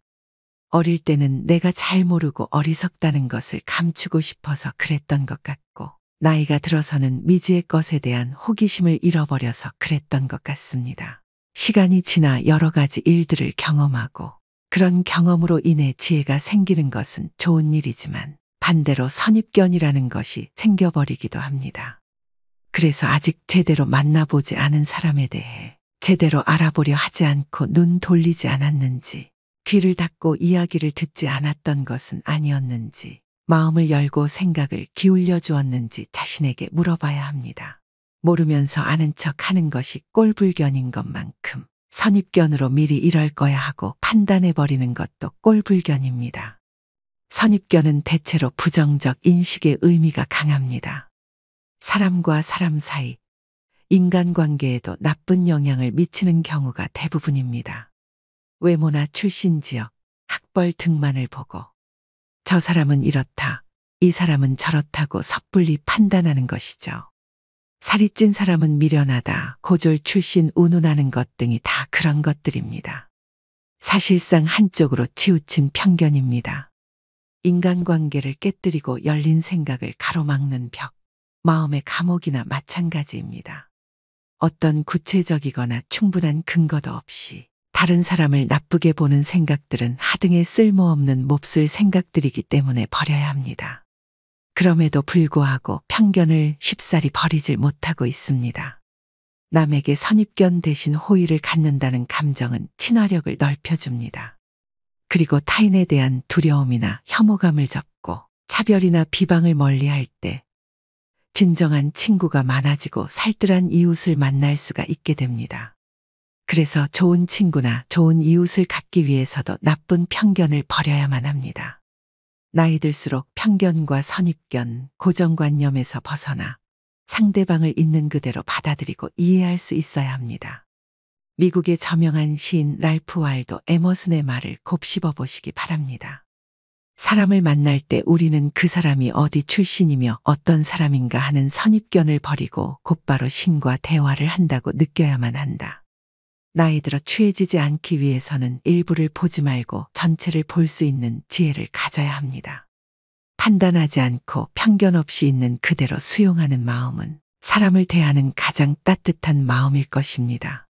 어릴 때는 내가 잘 모르고 어리석다는 것을 감추고 싶어서 그랬던 것 같고 나이가 들어서는 미지의 것에 대한 호기심을 잃어버려서 그랬던 것 같습니다. 시간이 지나 여러 가지 일들을 경험하고 그런 경험으로 인해 지혜가 생기는 것은 좋은 일이지만 반대로 선입견이라는 것이 생겨버리기도 합니다. 그래서 아직 제대로 만나보지 않은 사람에 대해 제대로 알아보려 하지 않고 눈 돌리지 않았는지, 귀를 닫고 이야기를 듣지 않았던 것은 아니었는지, 마음을 열고 생각을 기울여 주었는지 자신에게 물어봐야 합니다. 모르면서 아는 척 하는 것이 꼴불견인 것만큼 선입견으로 미리 이럴 거야 하고 판단해버리는 것도 꼴불견입니다. 선입견은 대체로 부정적 인식의 의미가 강합니다. 사람과 사람 사이, 인간관계에도 나쁜 영향을 미치는 경우가 대부분입니다. 외모나 출신 지역, 학벌 등만을 보고 저 사람은 이렇다, 이 사람은 저렇다고 섣불리 판단하는 것이죠. 살이 찐 사람은 미련하다, 고졸 출신 운운하는 것 등이 다 그런 것들입니다. 사실상 한쪽으로 치우친 편견입니다. 인간관계를 깨뜨리고 열린 생각을 가로막는 벽, 마음의 감옥이나 마찬가지입니다. 어떤 구체적이거나 충분한 근거도 없이 다른 사람을 나쁘게 보는 생각들은 하등의 쓸모없는 몹쓸 생각들이기 때문에 버려야 합니다. 그럼에도 불구하고 편견을 쉽사리 버리질 못하고 있습니다. 남에게 선입견 대신 호의를 갖는다는 감정은 친화력을 넓혀줍니다. 그리고 타인에 대한 두려움이나 혐오감을 접고 차별이나 비방을 멀리할 때 진정한 친구가 많아지고 살뜰한 이웃을 만날 수가 있게 됩니다. 그래서 좋은 친구나 좋은 이웃을 갖기 위해서도 나쁜 편견을 버려야만 합니다. 나이 들수록 편견과 선입견, 고정관념에서 벗어나 상대방을 있는 그대로 받아들이고 이해할 수 있어야 합니다. 미국의 저명한 시인 랄프 waldo 에머슨의 말을 곱씹어 보시기 바랍니다. 사람을 만날 때 우리는 그 사람이 어디 출신이며 어떤 사람인가 하는 선입견을 버리고 곧바로 신과 대화를 한다고 느껴야만 한다. 나이 들어 취해지지 않기 위해서는 일부를 보지 말고 전체를 볼 수 있는 지혜를 가져야 합니다. 판단하지 않고 편견 없이 있는 그대로 수용하는 마음은 사람을 대하는 가장 따뜻한 마음일 것입니다.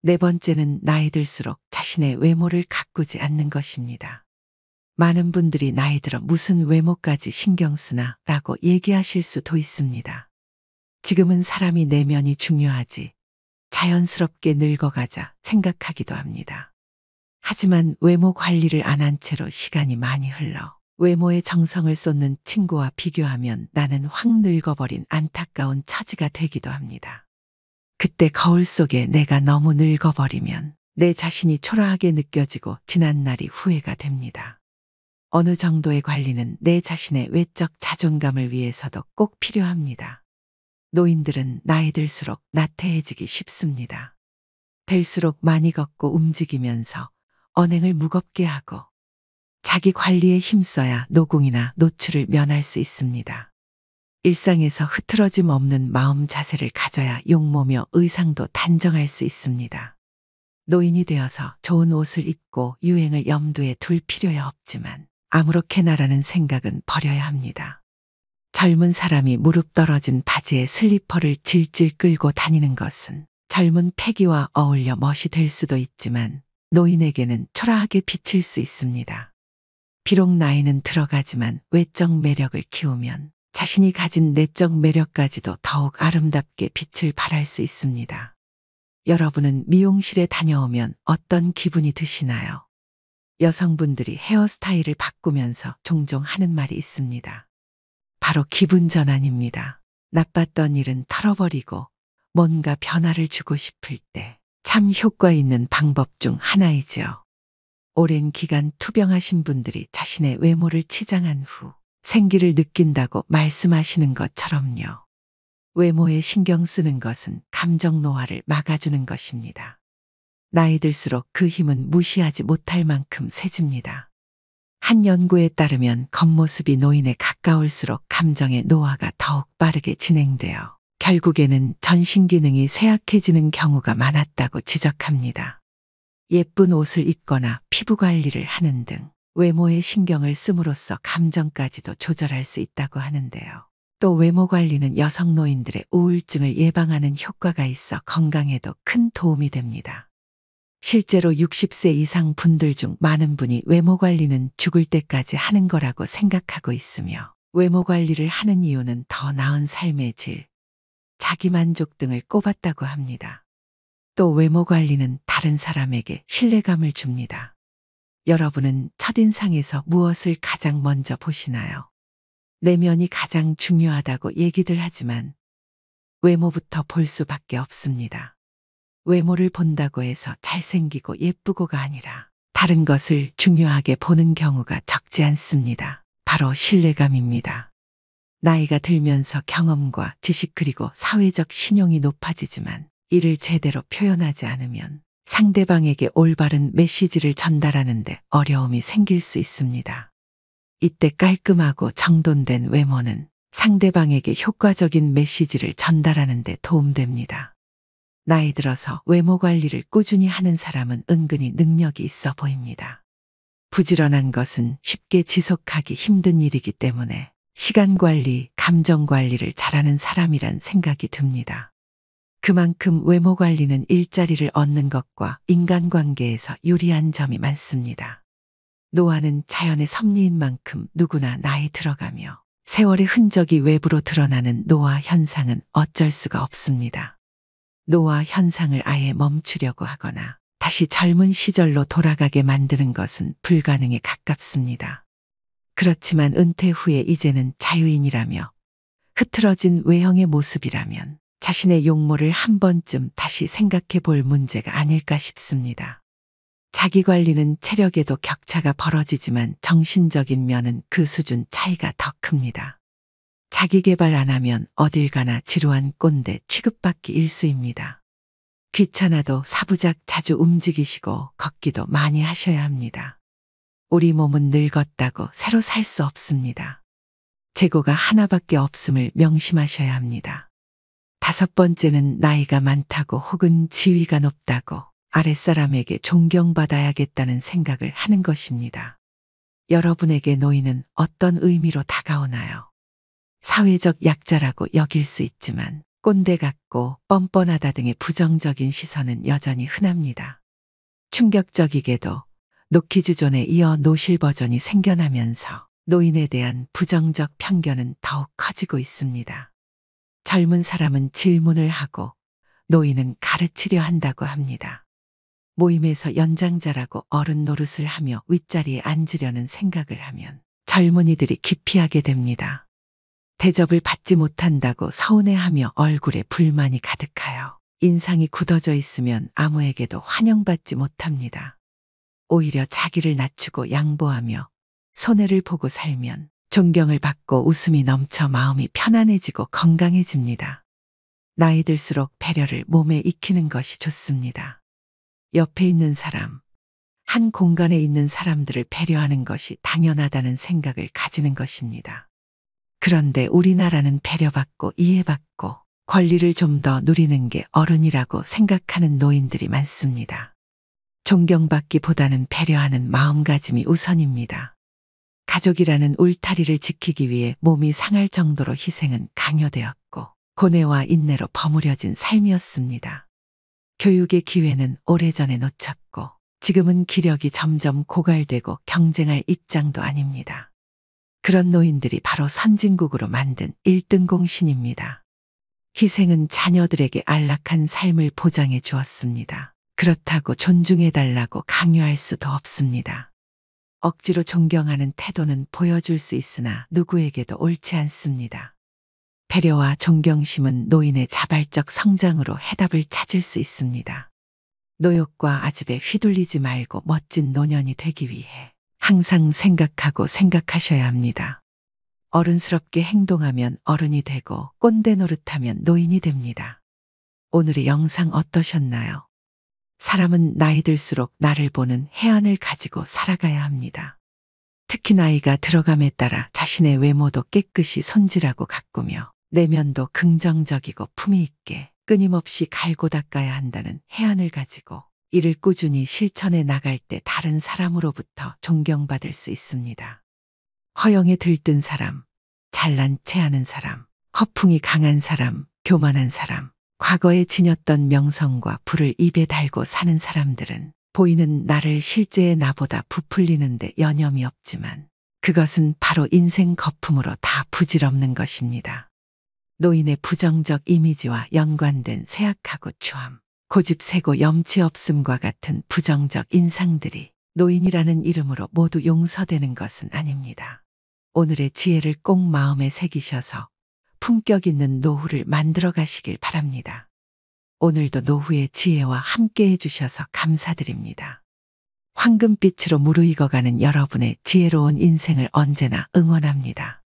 네 번째는 나이 들수록 자신의 외모를 가꾸지 않는 것입니다. 많은 분들이 나이 들어 무슨 외모까지 신경 쓰나 라고 얘기하실 수도 있습니다. 지금은 사람이 내면이 중요하지, 자연스럽게 늙어가자 생각하기도 합니다. 하지만 외모 관리를 안 한 채로 시간이 많이 흘러 외모에 정성을 쏟는 친구와 비교하면 나는 확 늙어버린 안타까운 처지가 되기도 합니다. 그때 거울 속에 내가 너무 늙어버리면 내 자신이 초라하게 느껴지고 지난 날이 후회가 됩니다. 어느 정도의 관리는 내 자신의 외적 자존감을 위해서도 꼭 필요합니다. 노인들은 나이 들수록 나태해지기 쉽습니다. 될수록 많이 걷고 움직이면서 언행을 무겁게 하고 자기 관리에 힘써야 노궁이나 노출을 면할 수 있습니다. 일상에서 흐트러짐 없는 마음 자세를 가져야 용모며 의상도 단정할 수 있습니다. 노인이 되어서 좋은 옷을 입고 유행을 염두에 둘 필요야 없지만 아무렇게나라는 생각은 버려야 합니다. 젊은 사람이 무릎 떨어진 바지에 슬리퍼를 질질 끌고 다니는 것은 젊은 패기와 어울려 멋이 될 수도 있지만 노인에게는 초라하게 비칠 수 있습니다. 비록 나이는 들어가지만 외적 매력을 키우면 자신이 가진 내적 매력까지도 더욱 아름답게 빛을 발할 수 있습니다. 여러분은 미용실에 다녀오면 어떤 기분이 드시나요? 여성분들이 헤어스타일을 바꾸면서 종종 하는 말이 있습니다. 바로 기분 전환입니다. 나빴던 일은 털어버리고 뭔가 변화를 주고 싶을 때 참 효과 있는 방법 중 하나이지요. 오랜 기간 투병하신 분들이 자신의 외모를 치장한 후 생기를 느낀다고 말씀하시는 것처럼요. 외모에 신경 쓰는 것은 감정 노화를 막아주는 것입니다. 나이 들수록 그 힘은 무시하지 못할 만큼 세집니다. 한 연구에 따르면 겉모습이 노인에 가까울수록 감정의 노화가 더욱 빠르게 진행되어 결국에는 전신 기능이 쇠약해지는 경우가 많았다고 지적합니다. 예쁜 옷을 입거나 피부 관리를 하는 등 외모에 신경을 씀으로써 감정까지도 조절할 수 있다고 하는데요. 또 외모 관리는 여성 노인들의 우울증을 예방하는 효과가 있어 건강에도 큰 도움이 됩니다. 실제로 60세 이상 분들 중 많은 분이 외모 관리는 죽을 때까지 하는 거라고 생각하고 있으며 외모 관리를 하는 이유는 더 나은 삶의 질, 자기만족 등을 꼽았다고 합니다. 또 외모 관리는 다른 사람에게 신뢰감을 줍니다. 여러분은 첫인상에서 무엇을 가장 먼저 보시나요? 내면이 가장 중요하다고 얘기들 하지만 외모부터 볼 수밖에 없습니다. 외모를 본다고 해서 잘생기고 예쁘고가 아니라 다른 것을 중요하게 보는 경우가 적지 않습니다. 바로 신뢰감입니다. 나이가 들면서 경험과 지식 그리고 사회적 신용이 높아지지만 이를 제대로 표현하지 않으면 상대방에게 올바른 메시지를 전달하는데 어려움이 생길 수 있습니다. 이때 깔끔하고 정돈된 외모는 상대방에게 효과적인 메시지를 전달하는 데 도움됩니다. 나이 들어서 외모 관리를 꾸준히 하는 사람은 은근히 능력이 있어 보입니다. 부지런한 것은 쉽게 지속하기 힘든 일이기 때문에 시간 관리, 감정 관리를 잘하는 사람이란 생각이 듭니다. 그만큼 외모 관리는 일자리를 얻는 것과 인간관계에서 유리한 점이 많습니다. 노화는 자연의 섭리인 만큼 누구나 나이 들어가며 세월의 흔적이 외부로 드러나는 노화 현상은 어쩔 수가 없습니다. 노화 현상을 아예 멈추려고 하거나 다시 젊은 시절로 돌아가게 만드는 것은 불가능에 가깝습니다. 그렇지만 은퇴 후에 이제는 자유인이라며 흐트러진 외형의 모습이라면 자신의 용모를 한 번쯤 다시 생각해 볼 문제가 아닐까 싶습니다. 자기 관리는 체력에도 격차가 벌어지지만 정신적인 면은 그 수준 차이가 더 큽니다. 자기 개발 안 하면 어딜 가나 지루한 꼰대 취급받기 일쑤입니다. 귀찮아도 사부작 자주 움직이시고 걷기도 많이 하셔야 합니다. 우리 몸은 늙었다고 새로 살 수 없습니다. 재고가 하나밖에 없음을 명심하셔야 합니다. 5번째는 나이가 많다고 혹은 지위가 높다고 아랫사람에게 존경받아야겠다는 생각을 하는 것입니다. 여러분에게 노인은 어떤 의미로 다가오나요? 사회적 약자라고 여길 수 있지만 꼰대 같고 뻔뻔하다 등의 부정적인 시선은 여전히 흔합니다. 충격적이게도 노키즈존에 이어 노실 버전이 생겨나면서 노인에 대한 부정적 편견은 더욱 커지고 있습니다. 젊은 사람은 질문을 하고 노인은 가르치려 한다고 합니다. 모임에서 연장자라고 어른 노릇을 하며 윗자리에 앉으려는 생각을 하면 젊은이들이 기피하게 됩니다. 대접을 받지 못한다고 서운해하며 얼굴에 불만이 가득하여 인상이 굳어져 있으면 아무에게도 환영받지 못합니다. 오히려 자기를 낮추고 양보하며 손해를 보고 살면 존경을 받고 웃음이 넘쳐 마음이 편안해지고 건강해집니다. 나이 들수록 배려를 몸에 익히는 것이 좋습니다. 옆에 있는 사람, 한 공간에 있는 사람들을 배려하는 것이 당연하다는 생각을 가지는 것입니다. 그런데 우리나라는 배려받고 이해받고 권리를 좀 더 누리는 게 어른이라고 생각하는 노인들이 많습니다. 존경받기보다는 배려하는 마음가짐이 우선입니다. 가족이라는 울타리를 지키기 위해 몸이 상할 정도로 희생은 강요되었고 고뇌와 인내로 버무려진 삶이었습니다. 교육의 기회는 오래전에 놓쳤고 지금은 기력이 점점 고갈되고 경쟁할 입장도 아닙니다. 그런 노인들이 바로 선진국으로 만든 1등 공신입니다. 희생은 자녀들에게 안락한 삶을 보장해 주었습니다. 그렇다고 존중해달라고 강요할 수도 없습니다. 억지로 존경하는 태도는 보여줄 수 있으나 누구에게도 옳지 않습니다. 배려와 존경심은 노인의 자발적 성장으로 해답을 찾을 수 있습니다. 노욕과 아집에 휘둘리지 말고 멋진 노년이 되기 위해 항상 생각하고 생각하셔야 합니다. 어른스럽게 행동하면 어른이 되고 꼰대 노릇하면 노인이 됩니다. 오늘의 영상 어떠셨나요? 사람은 나이 들수록 나를 보는 해안을 가지고 살아가야 합니다. 특히 나이가 들어감에 따라 자신의 외모도 깨끗이 손질하고 가꾸며 내면도 긍정적이고 품위 있게 끊임없이 갈고 닦아야 한다는 해안을 가지고 이를 꾸준히 실천해 나갈 때 다른 사람으로부터 존경받을 수 있습니다. 허영에 들뜬 사람, 잘난 체하는 사람, 허풍이 강한 사람, 교만한 사람, 과거에 지녔던 명성과 부를 입에 달고 사는 사람들은 보이는 나를 실제의 나보다 부풀리는데 여념이 없지만 그것은 바로 인생 거품으로 다 부질없는 것입니다. 노인의 부정적 이미지와 연관된 쇠약하고 추함, 고집세고 염치 없음과 같은 부정적 인상들이 노인이라는 이름으로 모두 용서되는 것은 아닙니다. 오늘의 지혜를 꼭 마음에 새기셔서 품격 있는 노후를 만들어 가시길 바랍니다. 오늘도 노후의 지혜와 함께 해주셔서 감사드립니다. 황금빛으로 무르익어가는 여러분의 지혜로운 인생을 언제나 응원합니다.